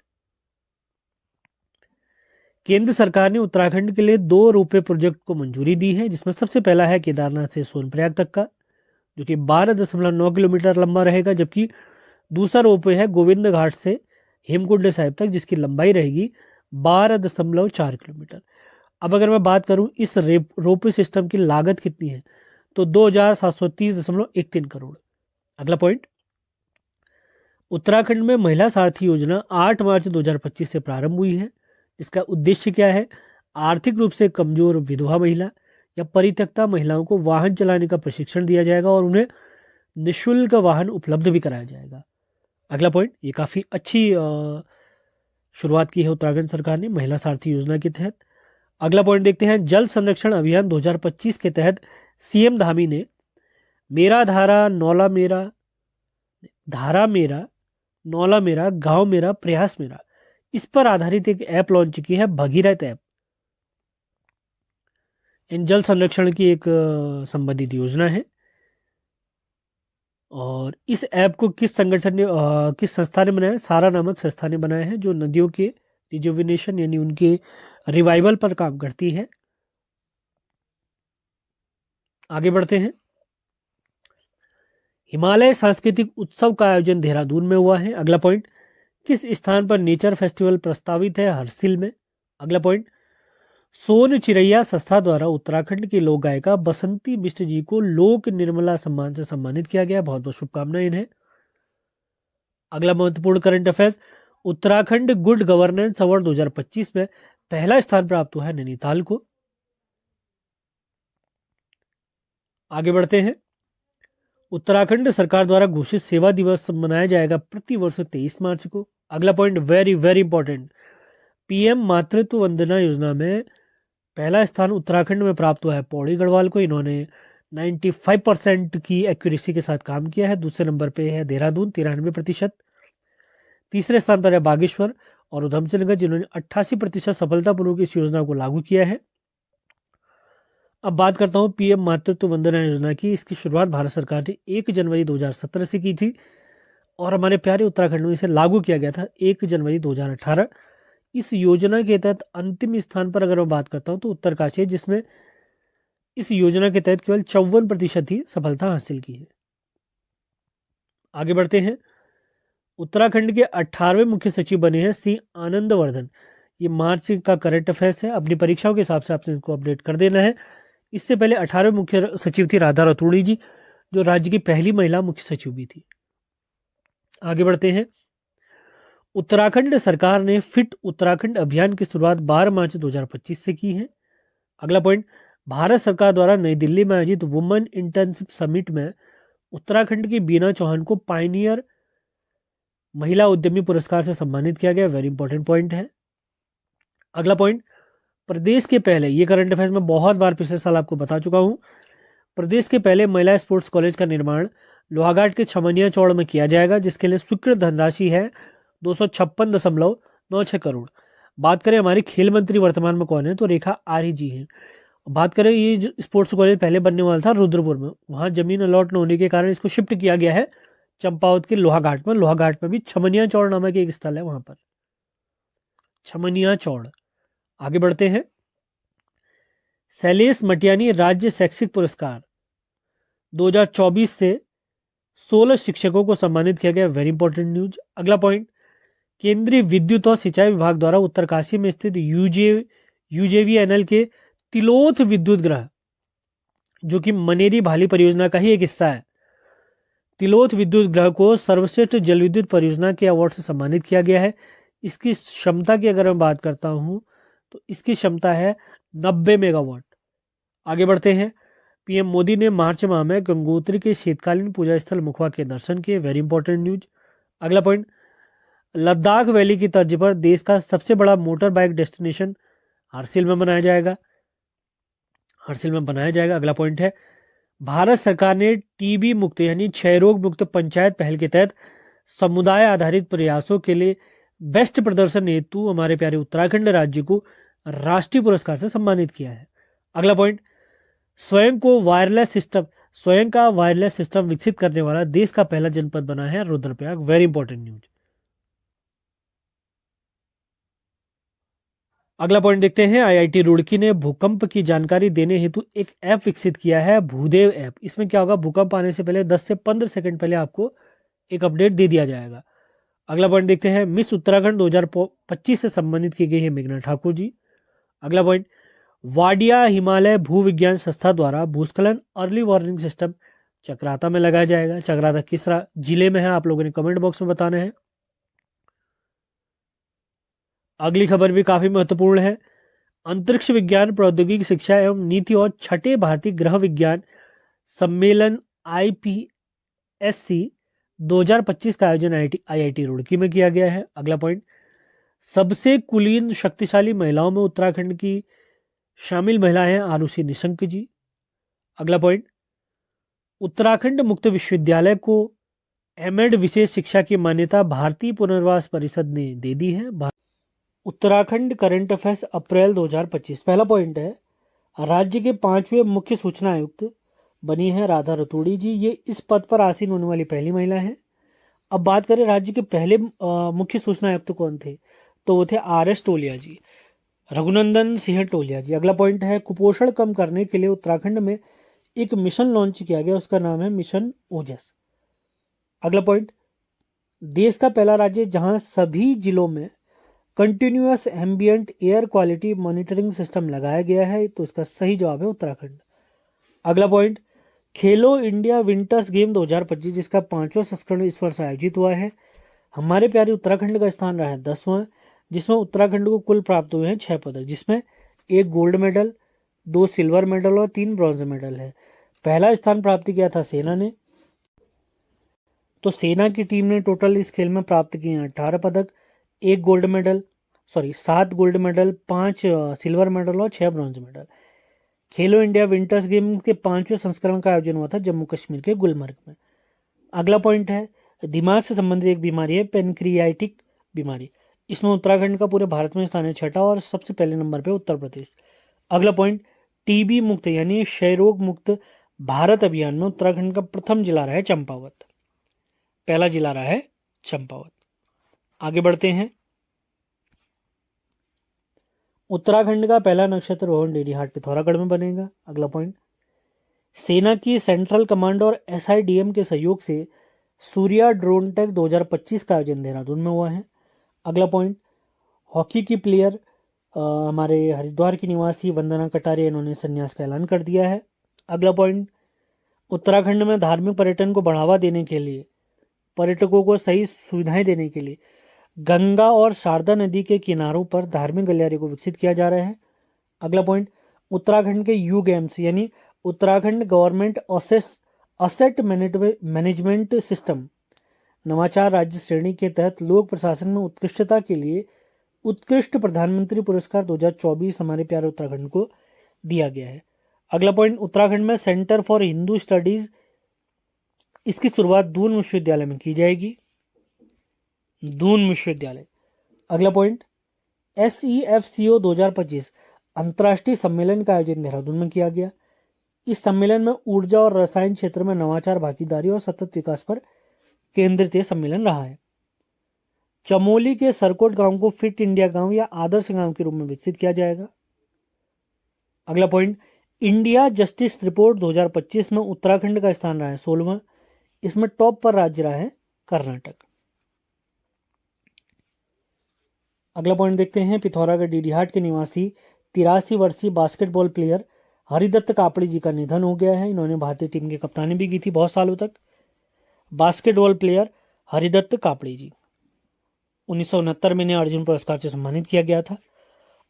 S2: केंद्र सरकार ने उत्तराखंड के लिए 2 रोपवे प्रोजेक्ट को मंजूरी दी है, जिसमें सबसे पहला है केदारनाथ से सोनप्रयाग तक का, जो कि 12.9 किलोमीटर लंबा रहेगा, जबकि दूसरा रोपवे है गोविंद घाट से हेमकुंड साहिब तक, जिसकी लंबाई रहेगी 12.4 किलोमीटर। अब अगर मैं बात करूं इस रोपवे सिस्टम की लागत कितनी है, तो 2,730.13 करोड़। अगला पॉइंट, उत्तराखंड में महिला सारथी योजना 8 मार्च 2025 से प्रारंभ हुई है। इसका उद्देश्य क्या है? आर्थिक रूप से कमजोर विधवा महिला या परित्यक्ता महिलाओं को वाहन चलाने का प्रशिक्षण दिया जाएगा और उन्हें निःशुल्क वाहन उपलब्ध भी कराया जाएगा। अगला पॉइंट, ये काफ़ी अच्छी शुरुआत की है उत्तराखंड सरकार ने महिला सारथी योजना के तहत। अगला पॉइंट देखते हैं, जल संरक्षण अभियान 2025 के तहत सीएम धामी ने मेरा धारा नौला मेरा, धारा मेरा नौला मेरा, गांव मेरा प्रयास मेरा, इस पर आधारित एक ऐप लॉन्च की है, भगीरथ ऐप। इन जल संरक्षण की एक संबंधित योजना है और इस ऐप को किस संगठन ने, किस संस्था ने बनाया है? सारा नामक संस्था ने बनाया है, जो नदियों के रिजुविनेशन यानी उनके रिवाइवल पर काम करती है। आगे बढ़ते हैं। हिमालय सांस्कृतिक उत्सव का आयोजन देहरादून में हुआ है। अगला पॉइंट, किस स्थान पर नेचर फेस्टिवल प्रस्तावित है? हरसिल में। अगला पॉइंट, सोन चिरैया संस्था द्वारा उत्तराखंड की लोक गायिका बसंती मिश्र जी को लोक निर्मला सम्मान से सम्मानित किया गया। बहुत बहुत शुभकामनाएं इन्हें। अगला महत्वपूर्ण current affairs, Uttarakhand good governance award 2025 में पहला स्थान प्राप्त हुआ है नैनीताल को। आगे बढ़ते हैं। उत्तराखंड सरकार द्वारा घोषित सेवा दिवस मनाया जाएगा प्रति वर्ष 23 मार्च को। अगला point very very important, PM मातृत्व वंदना योजना में पहला स्थान उत्तराखंड में प्राप्त हुआ है पौड़ी गढ़वाल को। इन्होंने 95% की एक्यूरेसी के साथ काम किया है। दूसरे नंबर पे है देहरादून 93%। तीसरे स्थान पर है बागेश्वर और उधमसिंह नगर जिन्होंने 88% सफलतापूर्वक इस योजना को लागू किया है। अब बात करता हूँ पीएम मातृत्व वंदना योजना की। इसकी शुरुआत भारत सरकार ने 1 जनवरी 2017 से की थी और हमारे प्यारे उत्तराखंड में इसे लागू किया गया था 1 जनवरी 2018। इस योजना के तहत अंतिम स्थान पर अगर मैं बात करता हूँ तो उत्तरकाशी है, जिसमें इस योजना के तहत केवल 54% ही सफलता हासिल की है। आगे बढ़ते हैं। उत्तराखंड के 18वें मुख्य सचिव बने हैं सी आनंदवर्धन। ये मार्च का करंट अफेयर्स है, अपनी परीक्षाओं के हिसाब से आपने इसको अपडेट कर देना है। इससे पहले 18वें मुख्य सचिव थी राधा रतूड़ी जी, जो राज्य की पहली महिला मुख्य सचिव भी थी। आगे बढ़ते हैं। उत्तराखंड सरकार ने फिट उत्तराखंड अभियान की शुरुआत 12 मार्च 2025 से की है। अगला पॉइंट, भारत सरकार द्वारा नई दिल्ली में आयोजित वुमेन इंटर्नशिप समिट में उत्तराखंड की बीना चौहान को पायनियर महिला उद्यमी पुरस्कार से सम्मानित किया गया। वेरी इंपॉर्टेंट पॉइंट है। अगला पॉइंट, प्रदेश के पहले, ये करंट अफेयर्स में बहुत बार पिछले साल आपको बता चुका हूं, प्रदेश के पहले महिला स्पोर्ट्स कॉलेज का निर्माण लोहाघाट के छमनिया चौड़ में किया जाएगा, जिसके लिए स्वीकृत धनराशि है 256.96 करोड़। बात करें हमारी खेल मंत्री वर्तमान में कौन है, तो रेखा आर्य जी हैं। बात करें ये स्पोर्ट्स कॉलेज पहले बनने वाला था रुद्रपुर में, वहां जमीन अलॉट न होने के कारण इसको शिफ्ट किया गया है चंपावत के लोहाघाट में। लोहाघाट में भी छमनिया चौड़ नामक एक स्थल है, वहां पर छमनिया चौड़। आगे बढ़ते हैं। शैलेश मटियानी राज्य शैक्षिक पुरस्कार 2024 से 16 शिक्षकों को सम्मानित किया गया। Very important news. अगला पॉइंट, केंद्रीय विद्युत और सिंचाई विभाग द्वारा उत्तरकाशी में स्थित यूजेवीएनएल के तिलोथ विद्युत ग्रह, जो कि मनेरी भाली परियोजना का ही एक हिस्सा है, तिलोथ विद्युत ग्रह को सर्वश्रेष्ठ जल विद्युत परियोजना के अवार्ड से सम्मानित किया गया है। इसकी क्षमता की अगर मैं बात करता हूं तो इसकी क्षमता है 90 मेगावाट। आगे बढ़ते हैं। पीएम मोदी ने मार्च माह में गंगोत्री के शीतकालीन पूजा स्थल मुखवा के दर्शन किए। Very important news. अगला पॉइंट, लद्दाख वैली की तर्ज पर देश का सबसे बड़ा मोटर बाइक डेस्टिनेशन हरसिल में बनाया जाएगा। अगला पॉइंट है, भारत सरकार ने टीबी मुक्त यानी क्षय रोग मुक्त पंचायत पहल के तहत समुदाय आधारित प्रयासों के लिए बेस्ट प्रदर्शन हेतु हमारे प्यारे उत्तराखंड राज्य को राष्ट्रीय पुरस्कार से सम्मानित किया है। अगला पॉइंट, स्वयं का वायरलेस सिस्टम विकसित करने वाला देश का पहला जनपद बना है रुद्रप्रयाग। Very important news. अगला पॉइंट देखते हैं। आईआईटी रुड़की ने भूकंप की जानकारी देने हेतु एक ऐप विकसित किया है, भूदेव ऐप। इसमें क्या होगा, भूकंप आने से पहले 10 से 15 सेकंड पहले आपको एक अपडेट दे दिया जाएगा। अगला पॉइंट देखते हैं। मिस उत्तराखंड 2025 से सम्मानित की गई है मेघना ठाकुर जी। अगला पॉइंट, वाडिया हिमालय भू विज्ञान संस्था द्वारा भूस्खलन अर्ली वार्निंग सिस्टम चक्राता में लगाया जाएगा। चक्राता किस जिले में है, आप लोगों ने कमेंट बॉक्स में बताना है। अगली खबर भी काफी महत्वपूर्ण है। अंतरिक्ष विज्ञान प्रौद्योगिकी शिक्षा एवं नीति और छठे भारतीय ग्रह विज्ञान सम्मेलन IPSC 2025 का आयोजन आईआईटी रुड़की में किया गया है। अगला पॉइंट, सबसे कुलीन शक्तिशाली महिलाओं में उत्तराखंड की शामिल महिला हैं आरुषि निशंक जी। अगला पॉइंट, उत्तराखंड मुक्त विश्वविद्यालय को एमएड विशेष शिक्षा की मान्यता भारतीय पुनर्वास परिषद ने दे दी है। उत्तराखंड करंट अफेयर्स अप्रैल 2025। पहला पॉइंट है, राज्य के 5वें मुख्य सूचना आयुक्त बनी है राधा रतूड़ी जी। ये इस पद पर आसीन होने वाली पहली महिला है। अब बात करें राज्य के पहले मुख्य सूचना आयुक्त कौन थे, तो वो थे RS टोलिया जी, रघुनंदन सिंह टोलिया जी। अगला पॉइंट है, कुपोषण कम करने के लिए उत्तराखंड में एक मिशन लॉन्च किया गया, उसका नाम है मिशन ओजस। अगला पॉइंट, देश का पहला राज्य जहां सभी जिलों में continuous ambient air quality monitoring system लगाया गया है, तो इसका सही जवाब है उत्तराखंड। अगला पॉइंट, खेलो इंडिया विंटर्स गेम 2025 जिसका 5वां संस्करण इस वर्ष आयोजित हुआ है। हमारे प्यारे उत्तराखंड का स्थान रहा है 10वां, जिसमें उत्तराखंड को कुल प्राप्त हुए हैं 6 पदक, जिसमें 1 गोल्ड मेडल, 2 सिल्वर मेडल और 3 ब्रॉन्ज मेडल है। पहला स्थान प्राप्त किया था सेना ने, तो सेना की टीम ने टोटल इस खेल में प्राप्त किए हैं 18 पदक, 1 gold medal, 7 gold medal, 5 silver medal और 6 ब्रॉन्ज मेडल। खेलो इंडिया विंटर्स गेम के 5वें संस्करण का आयोजन हुआ था जम्मू कश्मीर के गुलमर्ग में। अगला पॉइंट है, दिमाग से संबंधित एक बीमारी है पेनक्रियाटिक बीमारी। इसमें उत्तराखंड का पूरे भारत में स्थान है 6ठा और सबसे पहले नंबर पे उत्तर प्रदेश। अगला पॉइंट, टीबी मुक्त यानी क्षय रोग मुक्त भारत अभियान में उत्तराखंड का प्रथम जिला रहा है चंपावत। पहला जिला रहा है चंपावत। आगे बढ़ते हैं, उत्तराखंड का पहला नक्षत्र भवन डेडीहाट पिथौरागढ़ में बनेगा। अगला पॉइंट, सेना की सेंट्रल कमांड और एसआईडीएम के सहयोग से सूर्या ड्रोन टेक 2025 का आयोजन देहरादून में हुआ है। अगला पॉइंट, हॉकी की प्लेयर हमारे हरिद्वार की निवासी वंदना कटारिया, इन्होंने संन्यास का ऐलान कर दिया है। अगला पॉइंट, उत्तराखंड में धार्मिक पर्यटन को बढ़ावा देने के लिए, पर्यटकों को सही सुविधाएं देने के लिए गंगा और शारदा नदी के किनारों पर धार्मिक गलियारे को विकसित किया जा रहा है। अगला पॉइंट, उत्तराखंड के यू गेम्स यानी Uttarakhand government asset management system नवाचार राज्य श्रेणी के तहत लोक प्रशासन में उत्कृष्टता के लिए उत्कृष्ट प्रधानमंत्री पुरस्कार 2024 हमारे प्यारे उत्तराखंड को दिया गया है। अगला पॉइंट, उत्तराखंड में सेंटर फॉर हिंदू स्टडीज, इसकी शुरुआत दून विश्वविद्यालय में की जाएगी, दून विश्वविद्यालय। अगला पॉइंट, SEFCO 2025 अंतर्राष्ट्रीय सम्मेलन का आयोजन देहरादून में किया गया। इस सम्मेलन में ऊर्जा और रसायन क्षेत्र में नवाचार, भागीदारी और सतत विकास पर केंद्रित यह सम्मेलन रहा है। चमोली के सरकोट गांव को फिट इंडिया गांव या आदर्श गांव के रूप में विकसित किया जाएगा। अगला पॉइंट, इंडिया जस्टिस रिपोर्ट 2025 में उत्तराखंड का स्थान रहा है 16वां। इसमें टॉप पर राज्य रहा है कर्नाटक। अगला पॉइंट देखते हैं, पिथौरागढ़ डीडीहाट के निवासी 83 वर्षीय बास्केटबॉल प्लेयर हरिदत्त कापड़ी जी का निधन हो गया है। इन्होंने भारतीय टीम की कप्तानी भी की थी बहुत सालों तक। बास्केटबॉल प्लेयर हरिदत्त कापड़ी जी, 1969 में इन्हें अर्जुन पुरस्कार से सम्मानित किया गया था।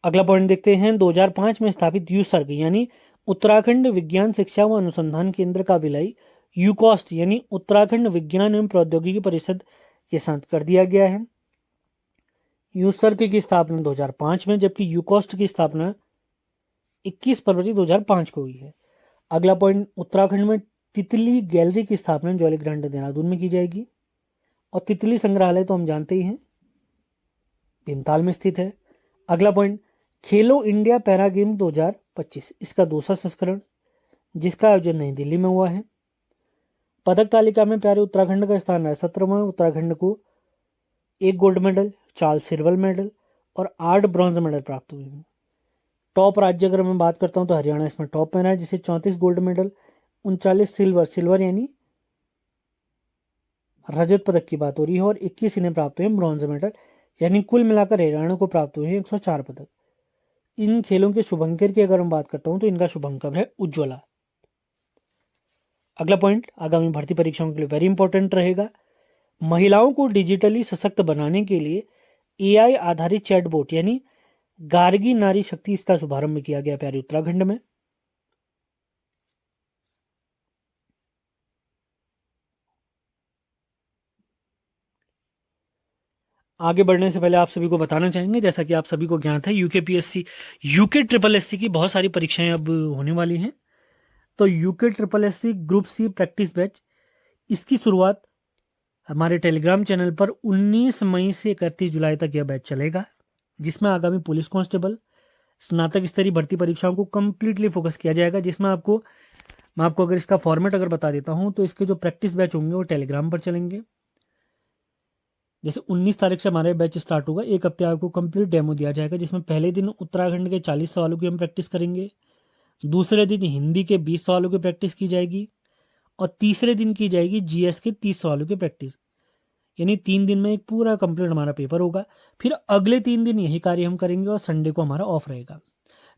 S2: अगला पॉइंट देखते हैं, 2005 में स्थापित यूसर्ग यानी उत्तराखंड विज्ञान शिक्षा व अनुसंधान केंद्र का विलय यूकॉस्ट यानी उत्तराखंड विज्ञान एवं प्रौद्योगिकी परिषद के साथ कर दिया गया है। यूसर्ग की स्थापना 2005 में, जबकि यूकॉस्ट की स्थापना 21 फरवरी 2005 को हुई है। अगला पॉइंट, उत्तराखंड में तितली गैलरी की स्थापना जौलीग्रांट देहरादून में की जाएगी। और तितली संग्रहालय तो हम जानते ही हैं, भीमताल में स्थित है। अगला पॉइंट, खेलो इंडिया पैरा गेम 2025 इसका दूसरा संस्करण जिसका आयोजन नई दिल्ली में हुआ है। पदक तालिका में प्यारे उत्तराखंड का स्थान रहा 17वां। उत्तराखंड को 1 गोल्ड मेडल, 4 सिल्वर मेडल और 8 ब्रॉन्ज मेडल प्राप्त हुए हैं। टॉप राज्य अगर मैं बात करता हूं तो हरियाणा इसमें टॉप में रहा है, जिसे 34 गोल्ड मेडल, 39 सिल्वर यानी रजत पदक की बात हो रही है, और 21 इन्हें प्राप्त हुए ब्रॉन्ज मेडल, यानी कुल मिलाकर हरियाणा को प्राप्त हुए हैं 104 पदक। इन खेलों के शुभंकर की अगर मैं बात करता हूं तो इनका शुभंकर है उज्ज्वला। अगला पॉइंट आगामी भर्ती परीक्षाओं के लिए वेरी इंपॉर्टेंट रहेगा। महिलाओं को डिजिटली सशक्त बनाने के लिए एआई आधारित चैटबॉट यानी गार्गी नारी शक्ति, इसका शुभारंभ किया गया प्यारे उत्तराखंड में। आगे बढ़ने से पहले आप सभी को बताना चाहेंगे, जैसा कि आप सभी को ज्ञात है, यूके ट्रिपल एससी की बहुत सारी परीक्षाएं अब होने वाली हैं। तो UK triple SC group C practice batch, इसकी शुरुआत हमारे टेलीग्राम चैनल पर 19 मई से 31 जुलाई तक यह बैच चलेगा, जिसमें आगामी पुलिस कांस्टेबल स्नातक स्तरीय भर्ती परीक्षाओं को कंप्लीटली फोकस किया जाएगा। जिसमें मैं आपको अगर इसका फॉर्मेट अगर बता देता हूं तो इसके जो प्रैक्टिस बैच होंगे वो टेलीग्राम पर चलेंगे। जैसे 19 तारीख से हमारा बैच स्टार्ट होगा, एक हफ्ते आपको कंप्लीट डेमो दिया जाएगा, जिसमें पहले दिन उत्तराखंड के 40 सवालों की हम प्रैक्टिस करेंगे, दूसरे दिन हिंदी के 20 सवालों की प्रैक्टिस की जाएगी, और तीसरे दिन की जाएगी जीएस के 30 सवालों की प्रैक्टिस। यानी 3 दिन में एक पूरा कंप्लीट हमारा पेपर होगा। फिर अगले 3 दिन यही कार्य हम करेंगे और संडे को हमारा ऑफ रहेगा।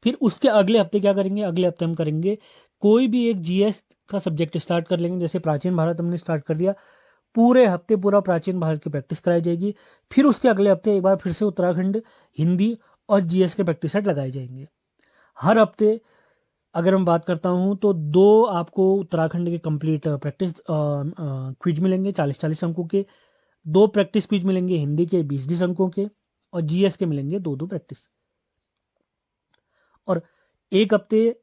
S2: फिर उसके अगले हफ्ते क्या करेंगे, अगले हफ्ते हम करेंगे कोई भी एक जीएस का सब्जेक्ट स्टार्ट कर लेंगे। जैसे प्राचीन भारत हमने स्टार्ट कर दिया, पूरे हफ्ते पूरा प्राचीन भारत की प्रैक्टिस कराई जाएगी। फिर उसके अगले हफ्ते एक बार फिर से उत्तराखंड, हिंदी और जीएस के प्रैक्टिस सेट लगाए जाएंगे। हर हफ्ते अगर मैं बात करता हूं तो 2 आपको उत्तराखंड के कंप्लीट प्रैक्टिस क्विज मिलेंगे 40-40 अंकों के, 2 प्रैक्टिस क्विज मिलेंगे हिंदी के 20-20 अंकों के, और जीएस के मिलेंगे 2-2 प्रैक्टिस। और एक हफ्ते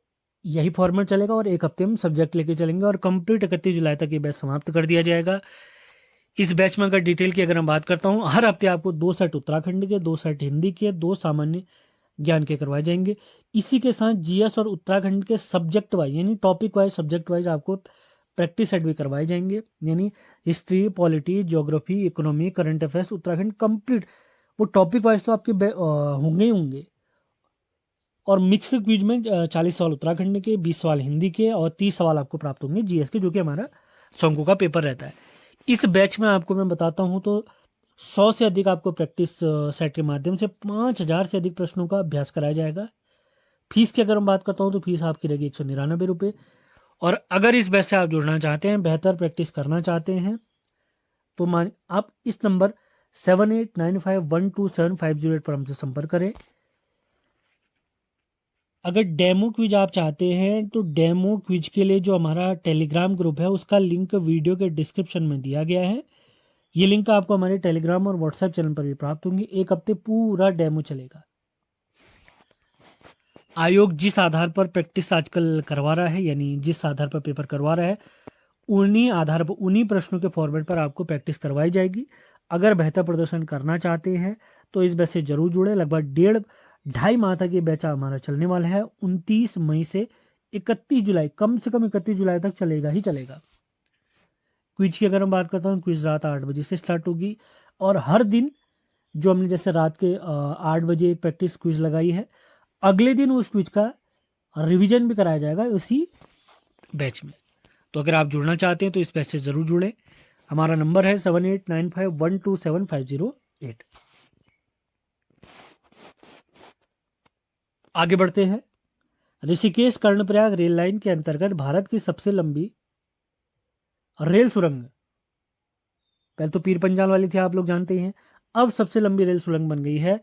S2: यही फॉर्मेट चलेगा और एक हफ्ते हम सब्जेक्ट लेके चलेंगे और कंप्लीट 31 जुलाई तक ये बैच समाप्त कर दिया जाएगा। इस बैच में अगर डिटेल की अगर मैं बात करता हूँ, हर हफ्ते आपको 2 सेट उत्तराखंड के, 2 सेट हिंदी के, 2 सामान्य ज्ञान के करवाए जाएंगे। इसी के साथ जीएस और उत्तराखंड के सब्जेक्ट वाइज यानी टॉपिक वाइज सब्जेक्ट वाइज आपको प्रैक्टिस सेट भी करवाए जाएंगे, यानी history, polity, geography, economy, current affairs Uttarakhand complete वो टॉपिक वाइज तो आपके होंगे ही होंगे। और मिक्स क्विज में 40 सवाल उत्तराखंड के, 20 सवाल हिंदी के और 30 सवाल आपको प्राप्त होंगे जीएस के, जो कि हमारा 100 अंकों का पेपर रहता है। इस बैच में आपको मैं बताता हूँ तो 100 से अधिक आपको प्रैक्टिस सेट के माध्यम से 5000 से अधिक प्रश्नों का अभ्यास कराया जाएगा। फीस की अगर मैं बात करता हूँ तो फीस आपकी रहेगी 199 रुपये। और अगर इस बैच से आप जुड़ना चाहते हैं, बेहतर प्रैक्टिस करना चाहते हैं, तो आप इस नंबर 7895127508 पर हमसे संपर्क करें। अगर डेमो क्विज आप चाहते हैं तो डेमो क्विज के लिए जो हमारा टेलीग्राम ग्रुप है उसका लिंक वीडियो के डिस्क्रिप्शन में दिया गया है। ये लिंक आपको हमारे टेलीग्राम और व्हाट्सएप चैनल पर भी प्राप्त होंगे। एक हफ्ते पूरा डेमो चलेगा। आयोग जिस आधार पर प्रैक्टिस आजकल करवा रहा है, यानी जिस आधार पर पेपर करवा रहा है, उन्हीं आधार पर उन्हीं प्रश्नों के फॉर्मेट पर आपको प्रैक्टिस करवाई जाएगी। अगर बेहतर प्रदर्शन करना चाहते हैं तो इस बैच से जरूर जुड़े। लगभग 1.5-2.5 माह तक ये बैच हमारा चलने वाला है। 29 मई से 31 जुलाई, कम से कम 31 जुलाई तक चलेगा ही चलेगा। क्विज की अगर मैं बात करता हूँ, क्विज रात 8 बजे से स्टार्ट होगी और हर दिन जो हमने जैसे रात के 8 बजे एक प्रैक्टिस क्विज लगाई है, अगले दिन उस क्विज का रिवीजन भी कराया जाएगा उसी बैच में। तो अगर आप जुड़ना चाहते हैं तो इस बैच से ज़रूर जुड़ें। हमारा नंबर है 7895127508। आगे बढ़ते हैं। ऋषिकेश कर्णप्रयाग रेल लाइन के अंतर्गत भारत की सबसे लंबी रेल सुरंग, पहले तो पीर पंजाल वाली थी, आप लोग जानते हैं। अब सबसे लंबी रेल सुरंग बन गई है।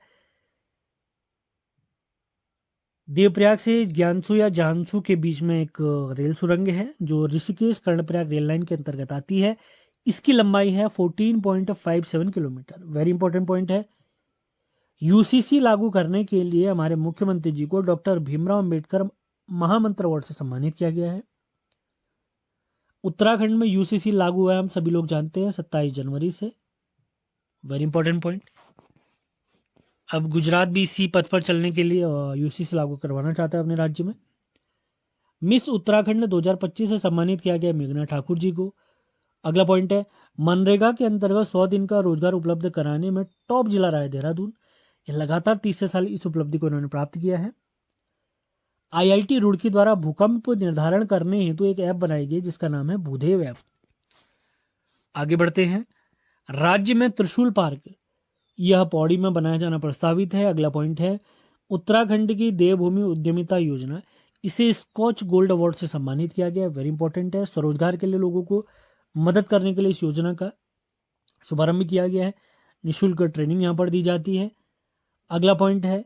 S2: देवप्रयाग से ज्ञानसू या जानसू के बीच में एक रेल सुरंग है जो ऋषिकेश कर्णप्रयाग रेल लाइन के अंतर्गत आती है। इसकी लंबाई है 14.57 किलोमीटर। वेरी इंपॉर्टेंट पॉइंट है। यूसीसी लागू करने के लिए हमारे मुख्यमंत्री जी को डॉक्टर भीमराव अंबेडकर महामंत्र अवार्ड से सम्मानित किया गया है। उत्तराखंड में यूसीसी लागू हुआ है, हम सभी लोग जानते हैं, 27 जनवरी से। Very important point. अब गुजरात भी इसी पथ पर चलने के लिए यूसीसी लागू करवाना चाहता है अपने राज्य में। मिस उत्तराखंड 2025 से सम्मानित किया गया मेघना ठाकुर जी को। अगला पॉइंट है, मनरेगा के अंतर्गत 100 दिन का रोजगार उपलब्ध कराने में टॉप जिला रहा है देहरादून। ये लगातार तीसरे साल इस उपलब्धि को इन्होंने प्राप्त किया है। आईआईटी रुड़की द्वारा भूकंप निर्धारण करने हेतु एक ऐप बनाई गई जिसका नाम है भूदेव ऐप। आगे बढ़ते हैं। राज्य में त्रिशूल पार्क, यह पौड़ी में बनाया जाना प्रस्तावित है। अगला पॉइंट है, उत्तराखंड की देवभूमि उद्यमिता योजना, इसे स्कॉच गोल्ड अवार्ड से सम्मानित किया गया। वेरी इंपॉर्टेंट है। स्वरोजगार के लिए लोगों को मदद करने के लिए इस योजना का शुभारंभ किया गया है। निःशुल्क ट्रेनिंग यहाँ पर दी जाती है। अगला पॉइंट है,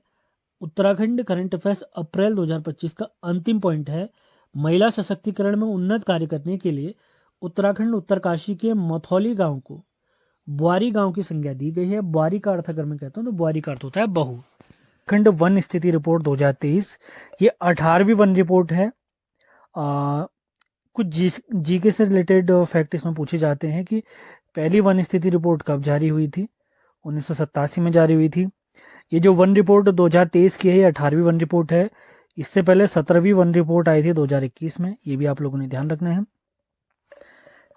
S2: उत्तराखंड करंट अफेयर्स अप्रैल 2025 का अंतिम पॉइंट है, महिला सशक्तिकरण में उन्नत कार्य करने के लिए उत्तराखंड उत्तरकाशी के मथौली गांव को बुआरी गांव की संज्ञा दी गई है। बुआरी का अर्थ अगर मैं कहता हूँ तो बुआरी का अर्थ होता है बहू। खंड वन स्थिति रिपोर्ट 2023, ये 18वीं वन रिपोर्ट है। कुछ जीके से रिलेटेड फैक्ट इसमें पूछे जाते हैं कि पहली वन स्थिति रिपोर्ट कब जारी हुई थी। 1987 में जारी हुई थी। ये जो वन रिपोर्ट 2023 की है, ये 18वीं वन रिपोर्ट है। इससे पहले 17वीं वन रिपोर्ट आई थी 2021 में। ये भी आप लोगों ने ध्यान रखना है।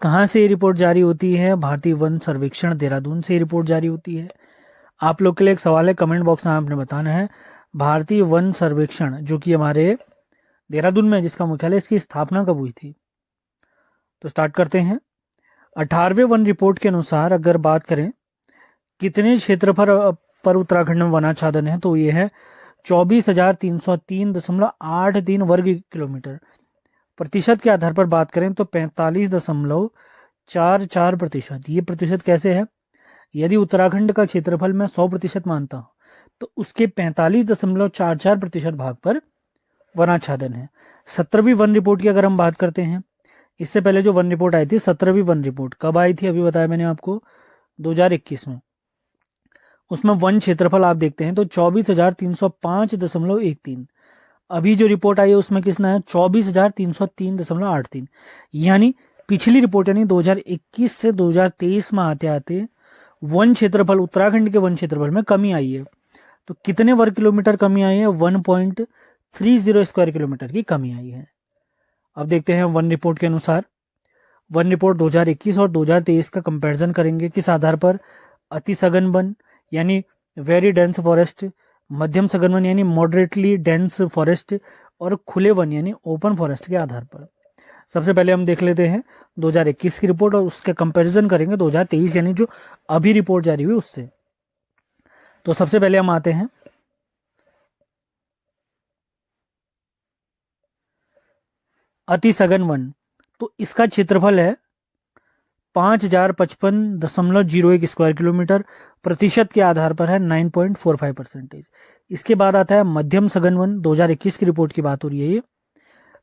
S2: कहाँ से ये रिपोर्ट जारी होती है? भारतीय वन सर्वेक्षण देहरादून से ये रिपोर्ट जारी होती है। आप लोग के लिए एक सवाल है, कमेंट बॉक्स में आपने बताना है भारतीय वन सर्वेक्षण जो कि हमारे देहरादून में जिसका मुख्यालय, इसकी स्थापना कब हुई थी। तो स्टार्ट करते हैं। 18वें वन रिपोर्ट के अनुसार अगर बात करें कितने क्षेत्रफल पर उत्तराखंड में वनाच्छादन है, तो ये है 24,303.83 वर्ग किलोमीटर। प्रतिशत के आधार पर बात करें तो 45.44%। ये प्रतिशत कैसे है? यदि उत्तराखंड का क्षेत्रफल मैं 100% मानता हूं तो उसके 45.44% भाग पर वनाच्छादन है। 17वीं वन रिपोर्ट की अगर हम बात करते हैं, इससे पहले जो वन रिपोर्ट आई थी 17वीं वन रिपोर्ट कब आई थी? अभी बताया मैंने आपको 2021 में। उसमें वन क्षेत्रफल आप देखते हैं तो 24,305.13। अभी जो रिपोर्ट आई है उसमें कितना है 24,303.83। यानी पिछली रिपोर्ट यानी 2021 से 2023 में आते आते वन क्षेत्रफल, उत्तराखंड के वन क्षेत्रफल में कमी आई है। तो कितने वर्ग किलोमीटर कमी आई है? 1.30 स्क्वायर किलोमीटर की कमी आई है। अब देखते हैं वन रिपोर्ट के अनुसार। वन रिपोर्ट 2021 और 2023 का कंपैरिजन करेंगे। किस आधार पर? अति सघन वन यानी वेरी डेंस फॉरेस्ट, मध्यम सघन वन यानी मॉडरेटली डेंस फॉरेस्ट, और खुले वन यानी ओपन फॉरेस्ट के आधार पर। सबसे पहले हम देख लेते हैं 2021 की रिपोर्ट और उसके कंपैरिजन करेंगे 2023 यानी जो अभी रिपोर्ट जारी हुई उससे। तो सबसे पहले हम आते हैं अति सघन वन। तो इसका क्षेत्रफल है 5055.01 स्क्वायर किलोमीटर, प्रतिशत के आधार पर है 9.45%। इसके बाद आता है मध्यम सघन वन। 2021 की रिपोर्ट की बात हो रही है ये।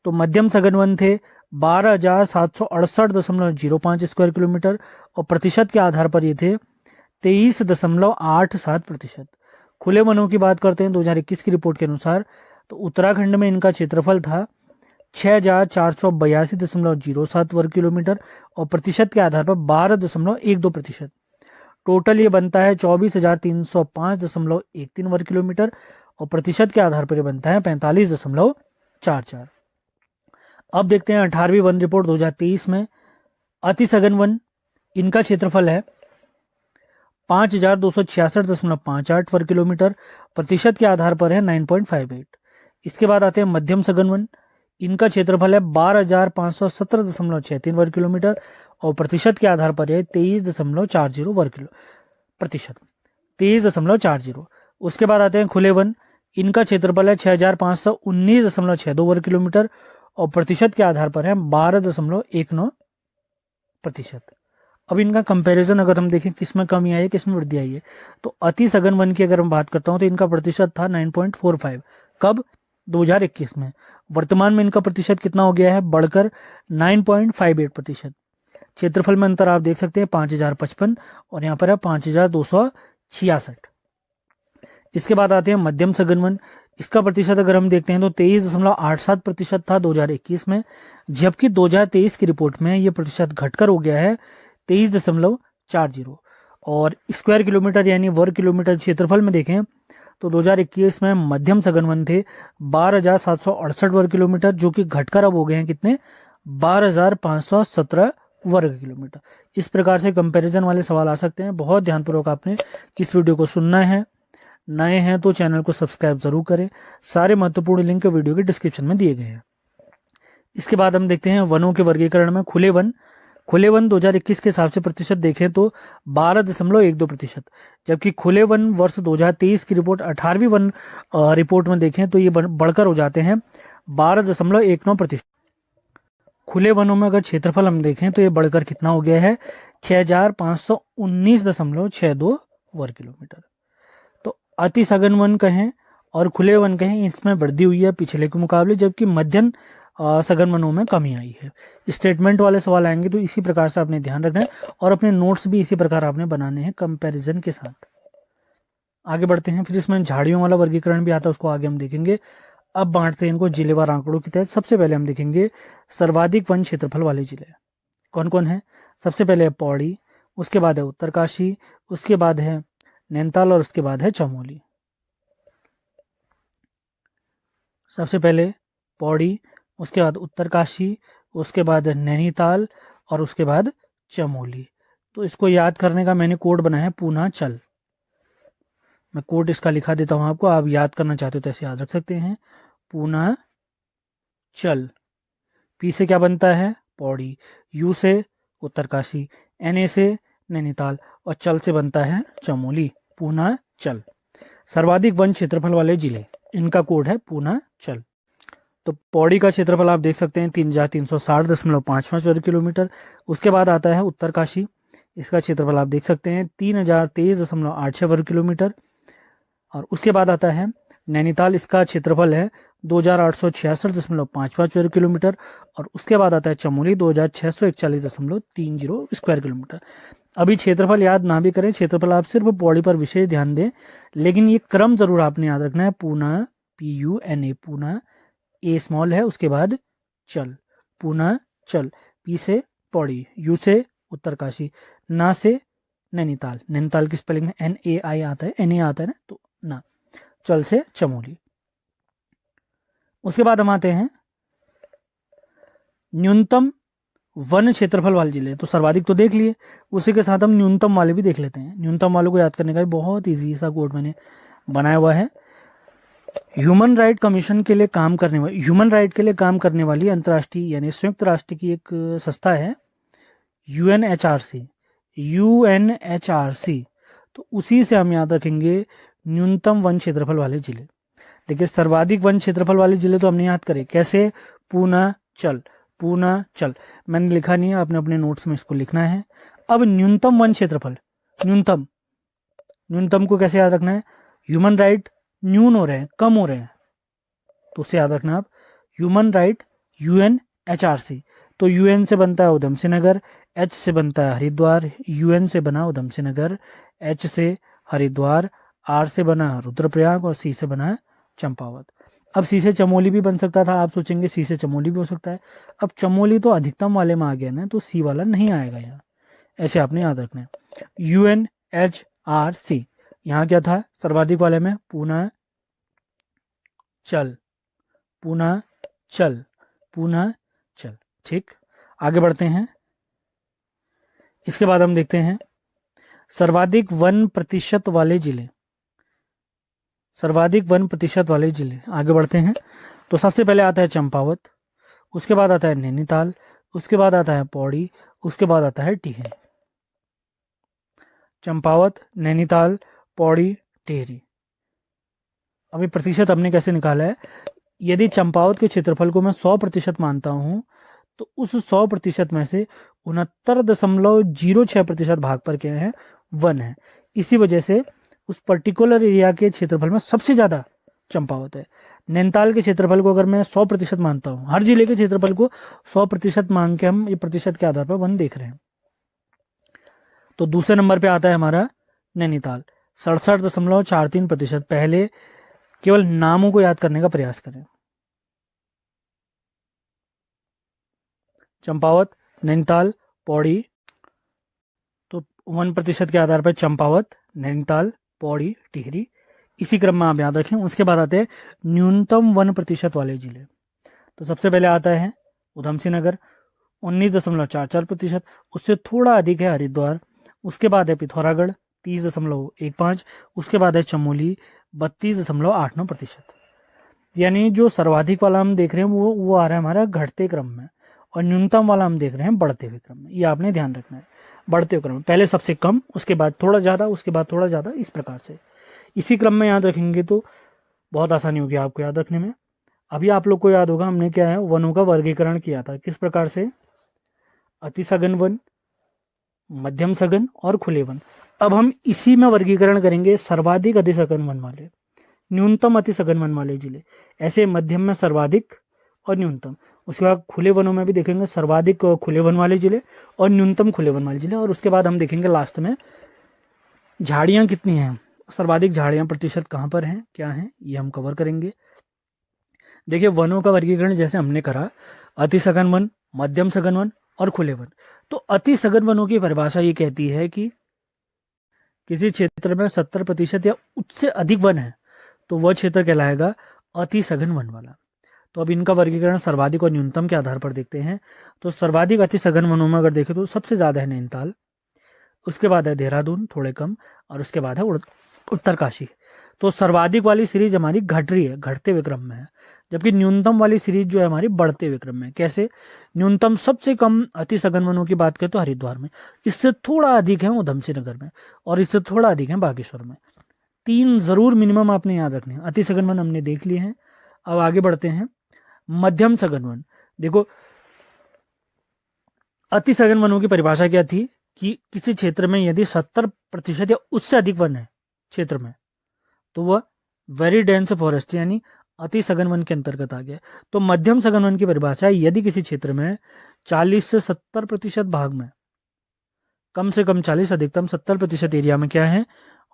S2: तो मध्यम सघन वन थे 12,768.05 स्क्वायर किलोमीटर और प्रतिशत के आधार पर ये थे 23.87%। खुले वनों की बात करते हैं 2021 की रिपोर्ट के अनुसार। तो उत्तराखंड में इनका क्षेत्रफल था 6,482.07 वर्ग किलोमीटर और प्रतिशत के आधार पर 12.12%। टोटल ये बनता है 24,305.13 वर्ग किलोमीटर और प्रतिशत के आधार पर ये बनता है 45.44। अब देखते हैं 18वीं वन रिपोर्ट 2023 में। अति सघन वन, इनका क्षेत्रफल है 5,266.58 वर्ग किलोमीटर, प्रतिशत के आधार पर है 9.58। इसके बाद आते हैं मध्यम सघन वन। इनका क्षेत्रफल है 12,517.63 वर्ग किलोमीटर और प्रतिशत के आधार पर है 23.40 वर्ग किलो प्रतिशत, 23.40। उसके बाद आते हैं खुले वन। इनका क्षेत्रफल है 6,519.62 वर्ग किलोमीटर और प्रतिशत के आधार पर है 12.19%। अब इनका कंपैरिजन अगर हम देखें किस में कमी आई है किस में वृद्धि आई है, तो अति सघन वन की अगर हम बात करता हूं तो इनका प्रतिशत था 9.45। कब? 2021 में। वर्तमान में इनका प्रतिशत कितना हो गया है? बढ़कर 9.58%। क्षेत्रफल में अंतर आप देख सकते हैं 5,055 और यहाँ पर है 5,266। इसके बाद आते हैं मध्यम सघन वन। इसका प्रतिशत अगर हम देखते हैं तो 23.87% था 2021 में, जबकि 2023 की रिपोर्ट में ये प्रतिशत घटकर हो गया है 23.40। और स्क्वायर किलोमीटर यानी वर्ग किलोमीटर क्षेत्रफल में देखें तो 2021 में मध्यम सघन वन थे 12,768 वर्ग किलोमीटर, जो कि घटकर अब हो गए हैं कितने? 12,517 वर्ग किलोमीटर। इस प्रकार से कंपैरिजन वाले सवाल आ सकते हैं। बहुत ध्यानपूर्वक आपने इस वीडियो को सुनना है। नए हैं तो चैनल को सब्सक्राइब जरूर करें। सारे महत्वपूर्ण लिंक वीडियो के डिस्क्रिप्शन में दिए गए हैं। इसके बाद हम देखते हैं वनों के वर्गीकरण में खुले वन। खुले वन 2021 के हिसाब से प्रतिशत देखें तो 12.12%, जबकि खुले वन वर्ष 2023 की रिपोर्ट 18वीं वन रिपोर्ट में देखें तो ये बढ़कर हो जाते हैं 12.19%। खुले वनों में अगर क्षेत्रफल हम देखें तो ये बढ़कर कितना हो गया है? 6,519.62 वर्ग किलोमीटर। तो अति सघन वन कहें और खुले वन कहें, इसमें वृद्धि हुई है पिछले के मुकाबले, जबकि मध्यम सघन वनों में कमी आई है। स्टेटमेंट वाले सवाल आएंगे तो इसी प्रकार से आपने ध्यान रखना है और अपने नोट्स भी इसी प्रकार आपने बनाने हैं कंपैरिजन के साथ। आगे बढ़ते हैं। फिर इसमें झाड़ियों वाला वर्गीकरण भी आता है, उसको आगे हम देखेंगे। अब बांटते हैं इनको जिलेवार आंकड़ों के तहत। सबसे पहले हम देखेंगे सर्वाधिक वन क्षेत्रफल वाले जिले कौन कौन है। सबसे पहले है पौड़ी, उसके बाद है उत्तरकाशी, उसके बाद है नैनीताल और उसके बाद है चमोली। सबसे पहले पौड़ी, उसके बाद उत्तरकाशी, उसके बाद नैनीताल और उसके बाद चमोली। तो इसको याद करने का मैंने कोड बनाया है पूर्णांचल। मैं कोड इसका लिखा देता हूं आपको, आप याद करना चाहते हो तो ऐसे याद रख सकते हैं। पूर्णांचल। पी से क्या बनता है? पौड़ी, यू से उत्तरकाशी, एन से नैनीताल और चल से बनता है चमोली। पूर्णांचल। सर्वाधिक वन क्षेत्रफल वाले जिले, इनका कोड है पूर्णांचल। तो पौड़ी का क्षेत्रफल आप देख सकते हैं 3,360.55 वर्ग किलोमीटर। उसके बाद आता है उत्तरकाशी, इसका क्षेत्रफल आप देख सकते हैं 3,023.86 वर्ग किलोमीटर। और उसके बाद आता है नैनीताल, इसका क्षेत्रफल है 2,866.55 वर्ग किलोमीटर। और उसके बाद आता है चमोली 2,641.30 स्क्वायर किलोमीटर। अभी क्षेत्रफल याद ना भी करें, क्षेत्रफल आप सिर्फ पौड़ी पर विशेष ध्यान दें, लेकिन ये क्रम जरूर आपने याद रखना है। पूना, PUNA, पूना, ए स्मॉल है, उसके बाद चल, पूना चल, पी से पौड़ी, यू से उत्तरकाशी, ना से नैनीताल, नैनीताल की स्पेलिंग में NAI आता है, NA आता है ना, तो ना, चल से चमोली। उसके बाद हम आते हैं न्यूनतम वन क्षेत्रफल वाले जिले। तो सर्वाधिक तो देख लिए, उसी के साथ हम न्यूनतम वाले भी देख लेते हैं। न्यूनतम वालों को याद करने का भी बहुत ईजी सा कोड मैंने बनाया हुआ है। ह्यूमन राइट कमीशन के लिए काम करने वाली, ह्यूमन राइट के लिए काम करने वाली अंतर्राष्ट्रीय यानी संयुक्त राष्ट्र की एक संस्था है UNHRC, UNHRC। तो उसी से हम याद रखेंगे न्यूनतम वन क्षेत्रफल वाले जिले। देखिए सर्वाधिक वन क्षेत्रफल वाले जिले तो हमने याद करे, कैसे? पूना चल, पूना चल, मैंने लिखा नहीं है, आपने अपने नोट्स में इसको लिखना है। अब न्यूनतम वन क्षेत्रफल, न्यूनतम, न्यूनतम को कैसे याद रखना है? ह्यूमन राइट न्यून हो रहे हैं, कम हो रहे हैं, तो उसे याद रखना आप, ह्यूमन राइट UNHRC। तो UN से बनता है उधम सिंह नगर, H से बनता है हरिद्वार, UN से बना उधम सिंह नगर, H से हरिद्वार, R से बना रुद्रप्रयाग और C से बना चंपावत। अब C से चमोली भी बन सकता था, आप सोचेंगे C से चमोली भी हो सकता है। अब चमोली तो अधिकतम वाले में आ गया ना, तो C वाला नहीं आएगा यहाँ, ऐसे आपने याद रखना है। UNHRC, यहाँ क्या था सर्वाधिक वाले में? पूना चल, पूना चल, पूना चल। ठीक, आगे बढ़ते हैं। इसके बाद हम देखते हैं सर्वाधिक वन प्रतिशत वाले जिले, सर्वाधिक वन प्रतिशत वाले जिले। आगे बढ़ते हैं तो सबसे पहले आता है चंपावत, उसके बाद आता है नैनीताल, उसके बाद आता है पौड़ी, उसके बाद आता है टिहरी। चंपावत, नैनीताल, पौड़ी, टिहरी। अभी प्रतिशत हमने कैसे निकाला है? यदि चंपावत के क्षेत्रफल को मैं 100% मानता हूं, तो उस 100% में से 69.06% भाग पर क्या है? वन है। इसी वजह से उस पर्टिकुलर एरिया के क्षेत्रफल में सबसे ज्यादा चंपावत है। नैनीताल के क्षेत्रफल को अगर मैं 100% मानता हूं, हर जिले के क्षेत्रफल को 100% मान के हम ये प्रतिशत के आधार पर वन देख रहे हैं। तो दूसरे नंबर पे आता है हमारा नैनीताल, 67.43%। पहले केवल नामों को याद करने का प्रयास करें। चंपावत, नैनीताल, पौड़ी, तो 1% के आधार पर चंपावत, नैनीताल, पौड़ी, टिहरी, इसी क्रम में आप याद रखें। उसके बाद आते हैं न्यूनतम 1% वाले जिले। तो सबसे पहले आता है उधम सिंह नगर, 19.44%। उससे थोड़ा अधिक है हरिद्वार। उसके बाद है पिथौरागढ़, 30.15। उसके बाद है चमोली, 32.89%। यानी जो सर्वाधिक वाला हम देख रहे हैं वो आ रहा है हमारा घटते क्रम में, और न्यूनतम वाला हम देख रहे हैं बढ़ते हुए क्रम में। ये आपने ध्यान रखना है, बढ़ते हुए क्रम में, पहले सबसे कम, उसके बाद थोड़ा ज़्यादा, उसके बाद थोड़ा ज़्यादा, इस प्रकार से इसी क्रम में याद रखेंगे तो बहुत आसानी होगी आपको याद रखने में। अभी आप लोग को याद होगा हमने क्या है, वनों का वर्गीकरण किया था, किस प्रकार से? अति सघन वन, मध्यम सघन और खुले वन। अब हम इसी में वर्गीकरण करेंगे सर्वाधिक अति सघन वन वाले, न्यूनतम अति सघन वन वाले जिले, ऐसे मध्यम में सर्वाधिक और न्यूनतम। उसके बाद खुले वनों में भी देखेंगे सर्वाधिक खुले वन वाले जिले और न्यूनतम खुले वन वाले जिले। और उसके बाद हम देखेंगे लास्ट में झाड़ियाँ कितनी हैं, सर्वाधिक झाड़ियाँ प्रतिशत कहाँ पर हैं, क्या हैं, ये हम कवर करेंगे। देखिए वनों का वर्गीकरण जैसे हमने करा, अति सघन वन, मध्यम सघन वन और खुले वन। तो अति सघन वनों की परिभाषा ये कहती है कि किसी क्षेत्र में 70% या उससे अधिक वन है तो वह क्षेत्र कहलाएगा अति सघन वन वाला। तो अब इनका वर्गीकरण सर्वाधिक और न्यूनतम के आधार पर देखते हैं। तो सर्वाधिक अति सघन वनों में अगर देखें तो सबसे ज्यादा है नैनीताल, उसके बाद है देहरादून थोड़े कम, और उसके बाद है उत्तरकाशी। तो सर्वाधिक वाली सीरीज हमारी घट रही है, घटते हुए क्रम में है, जबकि न्यूनतम वाली सीरीज जो है हमारी बढ़ते हुए क्रम में। कैसे? न्यूनतम सबसे कम अति सघन वनों की बात करें तो हरिद्वार में, इससे थोड़ा अधिक है उधम सिंह नगर में, और इससे थोड़ा अधिक है बागेश्वर में। 3 जरूर मिनिमम आपने याद रखने हैं। अति सघन वन हमने देख लिए हैं। अब आगे बढ़ते हैं मध्यम सघन वन। देखो अति सघन वनों की परिभाषा क्या थी कि किसी क्षेत्र में यदि 70% या उससे अधिक वन है क्षेत्र में तो वह वेरी डेंस फॉरेस्ट यानी अति सघन वन के अंतर्गत आ गया। तो मध्यम सघन वन की परिभाषा है यदि किसी क्षेत्र में 40 से 70% भाग में कम से कम 40 अधिकतम 70% एरिया में क्या है,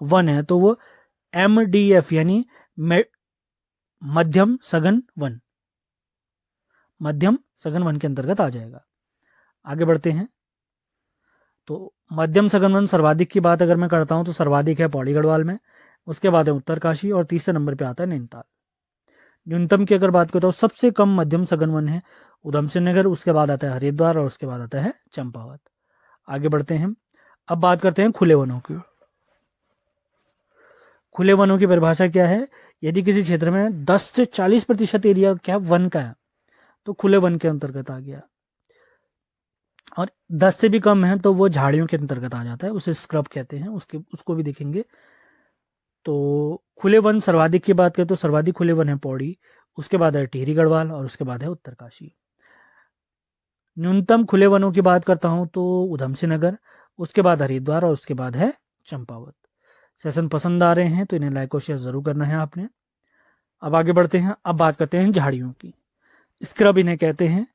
S2: वन है, तो वो MDF यानी मध्यम सघन वन, मध्यम सघन वन के अंतर्गत आ जाएगा। आगे बढ़ते हैं। तो मध्यम सघन वन सर्वाधिक की बात अगर मैं करता हूं तो सर्वाधिक है पौड़ी गढ़वाल में, उसके बाद है उत्तरकाशी और तीसरे नंबर पे आता है नैनीताल। न्यूनतम की अगर बात करता हूँ सबसे कम मध्यम सघन वन है उधम सिंह नगर, उसके बाद आता है हरिद्वार और उसके बाद आता है चंपावत। आगे बढ़ते हैं। अब बात करते हैं खुले वनों की। खुले वनों की परिभाषा क्या है, यदि किसी क्षेत्र में 10 से 40% एरिया क्या वन का है तो खुले वन के अंतर्गत आ गया, और 10 से भी कम है तो वो झाड़ियों के अंतर्गत आ जाता है, उसे स्क्रब कहते हैं, उसको भी देखेंगे। तो खुले वन सर्वाधिक की बात करें तो सर्वाधिक खुले वन है पौड़ी, उसके बाद है टिहरी गढ़वाल और उसके बाद है उत्तरकाशी। न्यूनतम खुले वनों की बात करता हूं तो उधम सिंह नगर, उसके बाद हरिद्वार और उसके बाद है चंपावत। सेशन पसंद आ रहे हैं तो इन्हें लाइक और शेयर जरूर करना है आपने। अब आगे बढ़ते हैं। अब बात करते हैं झाड़ियों की। स्क्रब इन्हें कहते हैं।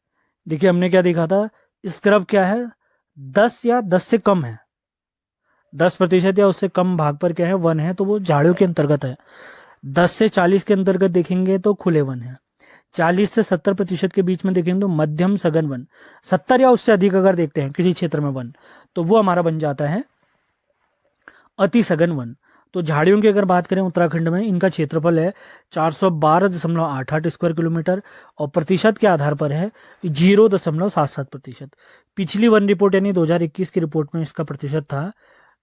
S2: देखिए हमने क्या देखा था, स्क्रब क्या है, 10 या 10 से कम है, 10% या उससे कम भाग पर क्या है वन है, तो वो झाड़ियों के अंतर्गत है। 10 से 40 के अंतर्गत देखेंगे तो खुले वन है, 40 से 70% के बीच में देखेंगे तो मध्यम सघन वन, 70 या उससे अधिक अगर देखते हैं किसी क्षेत्र में वन तो वो हमारा बन जाता है अति सघन वन। तो झाड़ियों की अगर बात करें उत्तराखंड में इनका क्षेत्रफल है 412.88 स्क्वायर किलोमीटर और प्रतिशत के आधार पर है 0.77%। पिछली वन रिपोर्ट यानी 2021 की रिपोर्ट में इसका प्रतिशत था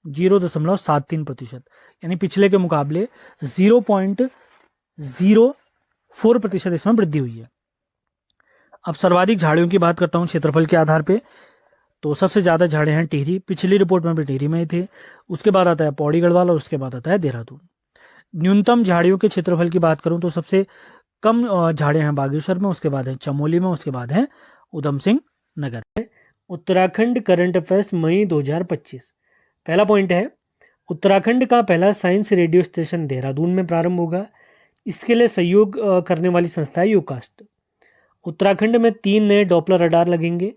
S2: 0.73%, यानी पिछले के मुकाबले 0.04% इसमें वृद्धि हुई है। अब सर्वाधिक झाड़ियों की बात करता हूं क्षेत्रफल के आधार पे, तो सबसे ज्यादा झाड़े हैं टिहरी, पिछली रिपोर्ट में भी टिहरी में ही थे, उसके बाद आता है पौड़ी गढ़वाल और उसके बाद आता है देहरादून। न्यूनतम झाड़ियों के क्षेत्रफल की बात करूं तो सबसे कम झाड़े हैं बागेश्वर में, उसके बाद है चमोली में, उसके बाद है उधम सिंह नगर। उत्तराखंड करंट अफेयर्स मई 2025। पहला पॉइंट है, उत्तराखंड का पहला साइंस रेडियो स्टेशन देहरादून में प्रारंभ होगा। इसके लिए सहयोग करने वाली संस्था है यूकास्ट। उत्तराखंड में 3 नए डॉपलर रडार लगेंगे,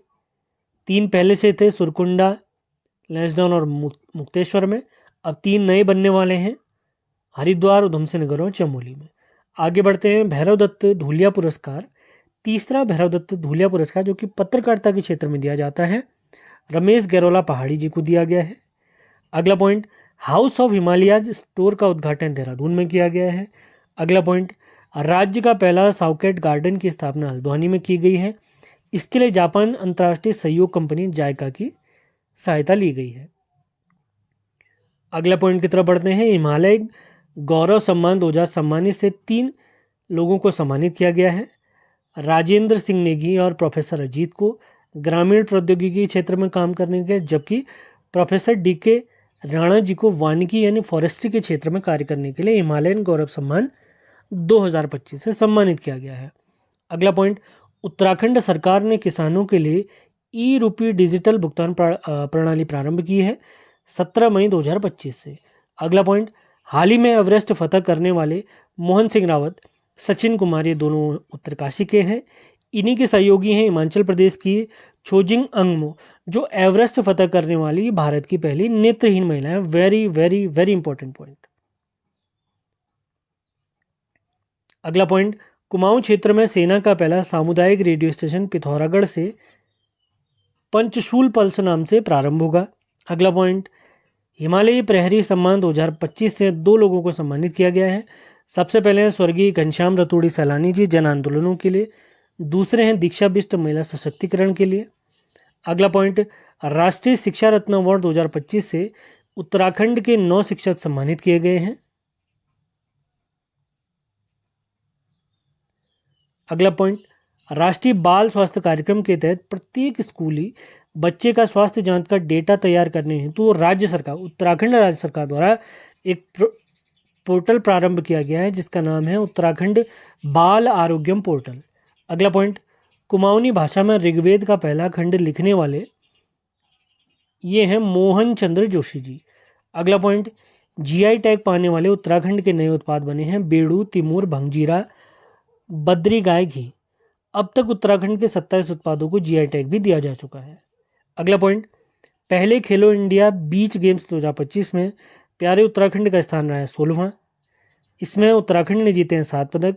S2: 3 पहले से थे सुरकुंडा, लैंसडाउन और मुक्तेश्वर में, अब 3 नए बनने वाले हैं हरिद्वार, उधम सिंह नगर और चमोली में। आगे बढ़ते हैं। भैरव दत्त धूलिया पुरस्कार, तीसरा भैरव दत्त धूलिया पुरस्कार जो कि पत्रकारिता के क्षेत्र में दिया जाता है, रमेश गैरोला पहाड़ी जी को दिया गया है। अगला point, house of Himalayas store का उद्घाटन देहरादून में किया गया है। अगला पॉइंट, राज्य का पहला साउकेट गार्डन की स्थापना हल्द्वानी में की गई है। इसके लिए जापान अंतर्राष्ट्रीय सहयोग कंपनी जायका की सहायता ली गई है। अगला पॉइंट की तरफ बढ़ते हैं। हिमालय गौरव सम्मान 2000 सम्मानित से 3 लोगों को सम्मानित किया गया है। राजेंद्र सिंह नेगी और प्रोफेसर अजीत को ग्रामीण प्रौद्योगिकी क्षेत्र में काम करने के, जबकि प्रोफेसर DK राणा जी को वानिकी यानी फॉरेस्ट्री के क्षेत्र में कार्य करने के लिए हिमालयन गौरव सम्मान 2025 से सम्मानित किया गया है। अगला पॉइंट, उत्तराखंड सरकार ने किसानों के लिए ई-रूपी डिजिटल भुगतान प्रणाली प्रारंभ की है 17 मई 2025 से। अगला पॉइंट, हाल ही में एवरेस्ट फतह करने वाले मोहन सिंह रावत, सचिन कुमार, ये दोनों उत्तरकाशी के हैं। इन्हीं के सहयोगी हैं हिमाचल प्रदेश की छोजिंग अंगमो, जो एवरेस्ट फतह करने वाली भारत की पहली नेत्रहीन महिला है। Very very very important point. अगला पॉइंट, कुमाऊं क्षेत्र में सेना का पहला सामुदायिक रेडियो स्टेशन पिथौरागढ़ से पंचशूल पल्स नाम से प्रारंभ होगा। अगला पॉइंट, हिमालयी प्रहरी सम्मान 2025 से 2 लोगों को सम्मानित किया गया है। सबसे पहले हैं स्वर्गीय घनश्याम रतूड़ी सैलानी जी जन आंदोलनों के लिए, दूसरे हैं दीक्षा बिष्ट महिला सशक्तिकरण के लिए। अगला पॉइंट, राष्ट्रीय शिक्षा रत्न अवार्ड 2025 से उत्तराखंड के 9 शिक्षक सम्मानित किए गए हैं। अगला पॉइंट, राष्ट्रीय बाल स्वास्थ्य कार्यक्रम के तहत प्रत्येक स्कूली बच्चे का स्वास्थ्य जांच का डेटा तैयार करने हेतु राज्य सरकार, उत्तराखंड राज्य सरकार द्वारा एक पोर्टल प्रारंभ किया गया है जिसका नाम है उत्तराखंड बाल आरोग्यम पोर्टल। अगला पॉइंट, कुमाऊनी भाषा में ऋग्वेद का पहला खंड लिखने वाले ये हैं मोहन चंद्र जोशी जी। अगला पॉइंट, GI टैग पाने वाले उत्तराखंड के नए उत्पाद बने हैं बेड़ू, तिमूर, भंगजीरा, बद्री गाय घी। अब तक उत्तराखंड के 27 उत्पादों को GI टैग भी दिया जा चुका है। अगला पॉइंट,
S1: पहले खेलो इंडिया बीच गेम्स 2025 में प्यारे उत्तराखंड का स्थान रहा है 16वां। इसमें उत्तराखंड ने जीते हैं 7 पदक,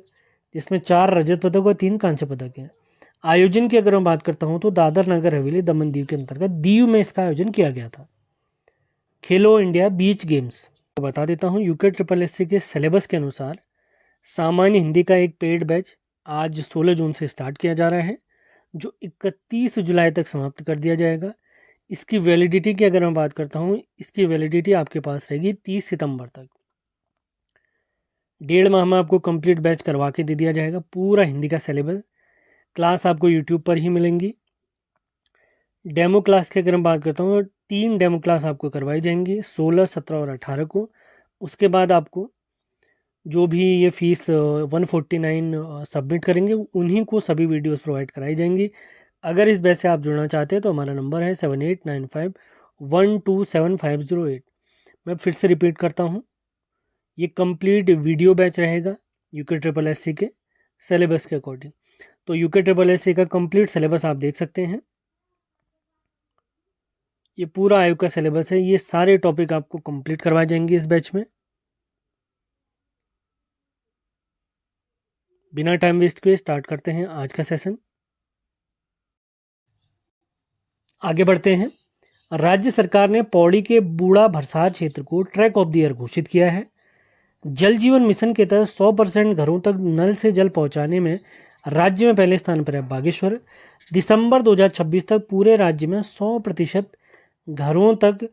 S1: जिसमें 4 रजत पदक और 3 कांस्य पदक हैं। आयोजन की अगर मैं बात करता हूँ तो दादर नगर हवेली दमन दीव के अंतर्गत दीव में इसका आयोजन किया गया था। खेलो इंडिया बीच गेम्स तो बता देता हूँ, UKSSC के सिलेबस के अनुसार सामान्य हिंदी का एक पेड बैच आज 16 जून से स्टार्ट किया जा रहा है, जो 31 जुलाई तक समाप्त कर दिया जाएगा। इसकी वैलिडिटी की अगर मैं बात करता हूँ, इसकी वैलिडिटी आपके पास रहेगी 30 सितंबर तक। 1.5 माह में आपको कंप्लीट बैच करवा के दे दिया जाएगा। पूरा हिंदी का सिलेबस, क्लास आपको यूट्यूब पर ही मिलेंगी। डेमो क्लास की अगर मैं बात करता हूँ, 3 डेमो क्लास आपको करवाई जाएंगी 16, 17 और 18 को। उसके बाद आपको जो भी ये फीस 149 सबमिट करेंगे, उन्हीं को सभी वीडियोस प्रोवाइड कराई जाएंगी। अगर इस बैच से आप जुड़ना चाहते हैं तो हमारा नंबर है 7895127508। मैं फिर से रिपीट करता हूँ, ये कंप्लीट वीडियो बैच रहेगा UKSSC के सिलेबस के अकॉर्डिंग। तो UKSSC का कंप्लीट सिलेबस आप देख सकते हैं। ये पूरा आयोग का सिलेबस है, ये सारे टॉपिक आपको कंप्लीट करवाए जाएंगे इस बैच में। बिना टाइम वेस्ट किए स्टार्ट करते हैं आज का सेशन। आगे बढ़ते हैं। राज्य सरकार ने पौड़ी के बूढ़ा भरसार क्षेत्र को ट्रैक ऑफ द ईयर घोषित किया है। जल जीवन मिशन के तहत 100% घरों तक नल से जल पहुंचाने में राज्य में पहले स्थान पर है बागेश्वर। दिसंबर 2026 तक पूरे राज्य में 100% घरों तक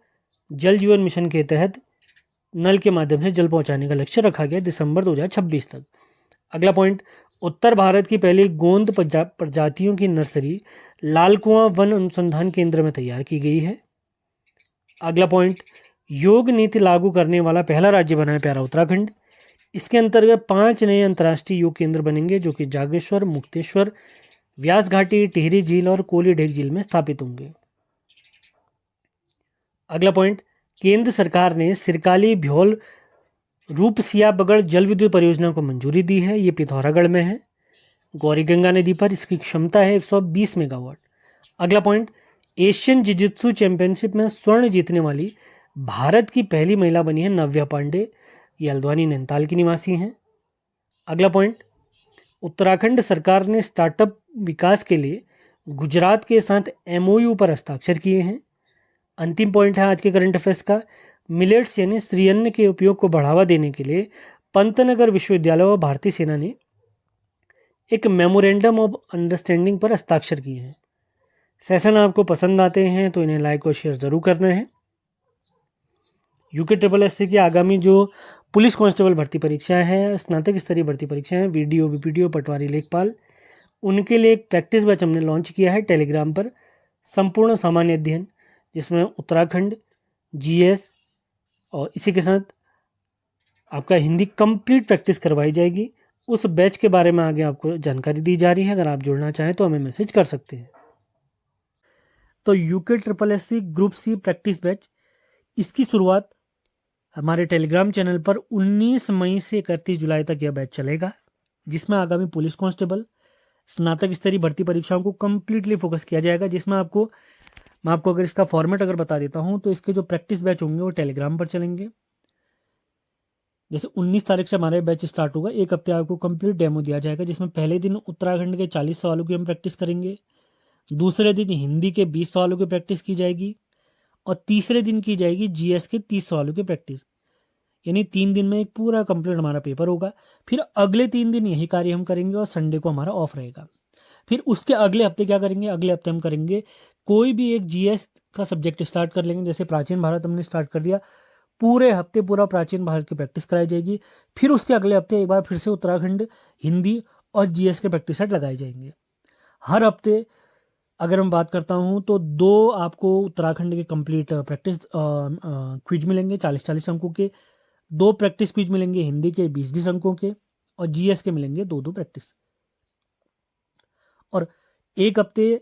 S1: जल जीवन मिशन के तहत नल के माध्यम से जल पहुंचाने का लक्ष्य रखा गया दिसंबर 2026 तक। अगला पॉइंट, उत्तर भारत की पहली गोंद प्रजातियों की नर्सरी लाल कुआं वन अनुसंधान केंद्र में तैयार की गई है। अगला पॉइंट, योग नीति लागू करने वाला पहला राज्य बना है प्यारा उत्तराखंड। इसके अंतर्गत 5 नए अंतर्राष्ट्रीय योग केंद्र बनेंगे, जो कि जागेश्वर, मुक्तेश्वर, व्यास घाटी, टिहरी झील और कोली ढेक झील में स्थापित होंगे। अगला पॉइंट, केंद्र सरकार ने सिरकाली भ्योल रूपसिया बगड़ जल विद्युत परियोजना को मंजूरी दी है। ये पिथौरागढ़ में है, गौरी गंगा नदी पर। इसकी क्षमता है 120 मेगावाट। अगला पॉइंट, एशियन जिजित्सु चैंपियनशिप में स्वर्ण जीतने वाली भारत की पहली महिला बनी है नव्या पांडे। ये हल्द्वानी नैनीताल की निवासी हैं। अगला पॉइंट, उत्तराखंड सरकार ने स्टार्टअप विकास के लिए गुजरात के साथ MOU पर हस्ताक्षर किए हैं। अंतिम पॉइंट है आज के करंट अफेयर्स का, मिलेट्स यानी श्रीअन्न के उपयोग को बढ़ावा देने के लिए पंतनगर विश्वविद्यालय और भारतीय सेना ने एक मेमोरेंडम ऑफ अंडरस्टैंडिंग पर हस्ताक्षर किए हैं। सेशन आपको पसंद आते हैं तो इन्हें लाइक और शेयर जरूर करना है। UKSSC की आगामी जो पुलिस कांस्टेबल भर्ती परीक्षा है, स्नातक स्तरीय भर्ती परीक्षा है, VDO, BPDO, पटवारी, लेखपाल, उनके लिए एक प्रैक्टिस बैच हमने लॉन्च किया है टेलीग्राम पर, संपूर्ण सामान्य अध्ययन, जिसमें उत्तराखंड, GS और इसी के साथ आपका हिंदी कंप्लीट प्रैक्टिस करवाई जाएगी। उस बैच के बारे में आगे आपको जानकारी दी जा रही है। अगर आप जुड़ना चाहें तो हमें मैसेज कर सकते हैं। तो UKSSC group C practice batch, इसकी शुरुआत हमारे टेलीग्राम चैनल पर 19 मई से 31 जुलाई तक यह बैच चलेगा, जिसमें आगामी पुलिस कांस्टेबल, स्नातक स्तरीय भर्ती परीक्षाओं को कंप्लीटली फोकस किया जाएगा। जिसमें मैं आपको अगर इसका फॉर्मेट अगर बता देता हूं, तो इसके जो प्रैक्टिस बैच होंगे वो टेलीग्राम पर चलेंगे। जैसे 19 तारीख से हमारे बैच स्टार्ट होगा, एक हफ्ते आपको कंप्लीट डेमो दिया जाएगा, जिसमें पहले दिन उत्तराखंड के 40 सवालों की हम प्रैक्टिस करेंगे, दूसरे दिन हिंदी के 20 सवालों की प्रैक्टिस की जाएगी और तीसरे दिन की जाएगी GS के 30 सवालों की प्रैक्टिस। यानी 3 दिन में एक पूरा कंप्लीट हमारा पेपर होगा। फिर अगले 3 दिन यही कार्य हम करेंगे और संडे को हमारा ऑफ रहेगा। फिर उसके अगले हफ्ते क्या करेंगे, अगले हफ्ते हम करेंगे कोई भी एक GS का सब्जेक्ट स्टार्ट कर लेंगे। जैसे प्राचीन भारत हमने स्टार्ट कर दिया, पूरे हफ्ते पूरा प्राचीन भारत की प्रैक्टिस कराई जाएगी। फिर उसके अगले हफ्ते एक बार फिर से उत्तराखंड, हिंदी और GS के प्रैक्टिस सेट लगाए जाएंगे। हर हफ्ते अगर मैं बात करता हूं तो 2 आपको उत्तराखंड के कंप्लीट प्रैक्टिस क्विज मिलेंगे 40-40 अंकों के, 2 प्रैक्टिस क्विज मिलेंगे हिंदी के 20-20 अंकों के, और GS के मिलेंगे 2-2 प्रैक्टिस। और एक हफ्ते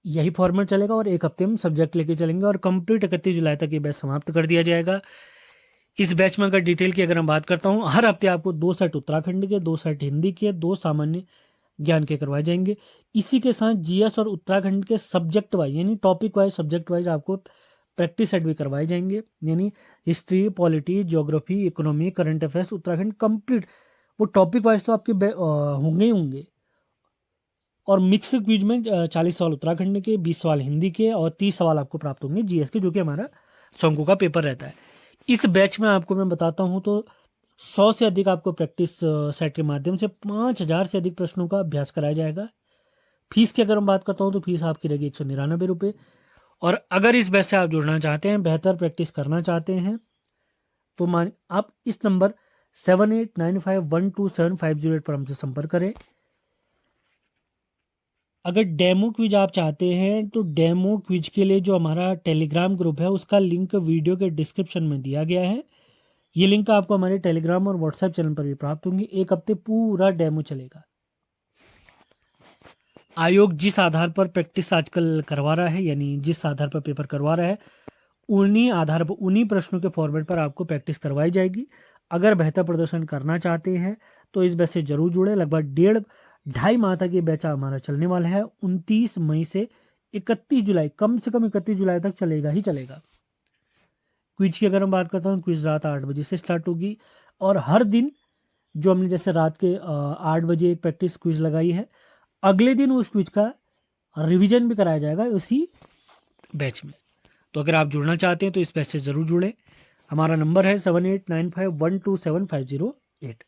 S1: यही फॉर्मेट चलेगा और एक हफ्ते हम सब्जेक्ट लेके चलेंगे और कंप्लीट 31 जुलाई तक ये बैच समाप्त कर दिया जाएगा। इस बैच में अगर डिटेल की अगर मैं बात करता हूँ, हर हफ्ते आपको 2 सेट उत्तराखंड के, 2 सेट हिंदी के, 2 सामान्य ज्ञान के करवाए जाएंगे। इसी के साथ GS और उत्तराखंड के सब्जेक्ट वाइज यानी टॉपिक वाइज, सब्जेक्ट वाइज आपको
S2: प्रैक्टिस सेट भी करवाए जाएंगे, यानी history, polity, geography, economy, current affairs, Uttarakhand complete वो टॉपिक वाइज तो आपके होंगे ही होंगे। और मिक्स क्विज में 40 सवाल उत्तराखंड के, 20 सवाल हिंदी के और 30 सवाल आपको प्राप्त होंगे जीएस के, जो कि हमारा शंकु का पेपर रहता है। इस बैच में आपको मैं बताता हूँ तो 100 से अधिक आपको प्रैक्टिस सेट के माध्यम से 5000 से अधिक प्रश्नों का अभ्यास कराया जाएगा। फीस की अगर मैं बात करता हूँ तो फीस आपकी रहेगी 199 रुपये। और अगर इस बैच से आप जुड़ना चाहते हैं, बेहतर प्रैक्टिस करना चाहते हैं, तो आप इस नंबर 7895127508 पर हमसे संपर्क करें। अगर डेमो क्विज आप चाहते हैं तो डेमो क्विज के लिए जो हमारा टेलीग्राम ग्रुप है उसका लिंक वीडियो के डिस्क्रिप्शन में दिया गया है। ये लिंक आपको हमारे टेलीग्राम और व्हाट्सएप चैनल पर भी प्राप्त होंगी। 1 हफ्ते पूरा डेमो चलेगा। आयोग जिस आधार पर प्रैक्टिस आजकल करवा रहा है, यानी जिस आधार पर पेपर करवा रहा है, उन्हीं आधार पर, उन्हीं प्रश्नों के फॉर्मेट पर आपको प्रैक्टिस करवाई जाएगी। अगर बेहतर प्रदर्शन करना चाहते हैं तो इस बैच से जरूर जुड़े। लगभग 1.5 माह तक ये बैच हमारा चलने वाला है। 29 मई से 31 जुलाई, कम से कम 31 जुलाई तक चलेगा ही चलेगा। क्विज की अगर मैं बात करता हूँ, क्विज रात 8 बजे से स्टार्ट होगी और हर दिन जो हमने जैसे रात के 8 बजे एक प्रैक्टिस क्विज लगाई है, अगले दिन उस क्विज का रिवीजन भी कराया जाएगा उसी बैच में। तो अगर आप जुड़ना चाहते हैं तो इस बैच से ज़रूर जुड़ें। हमारा नंबर है 7895127508।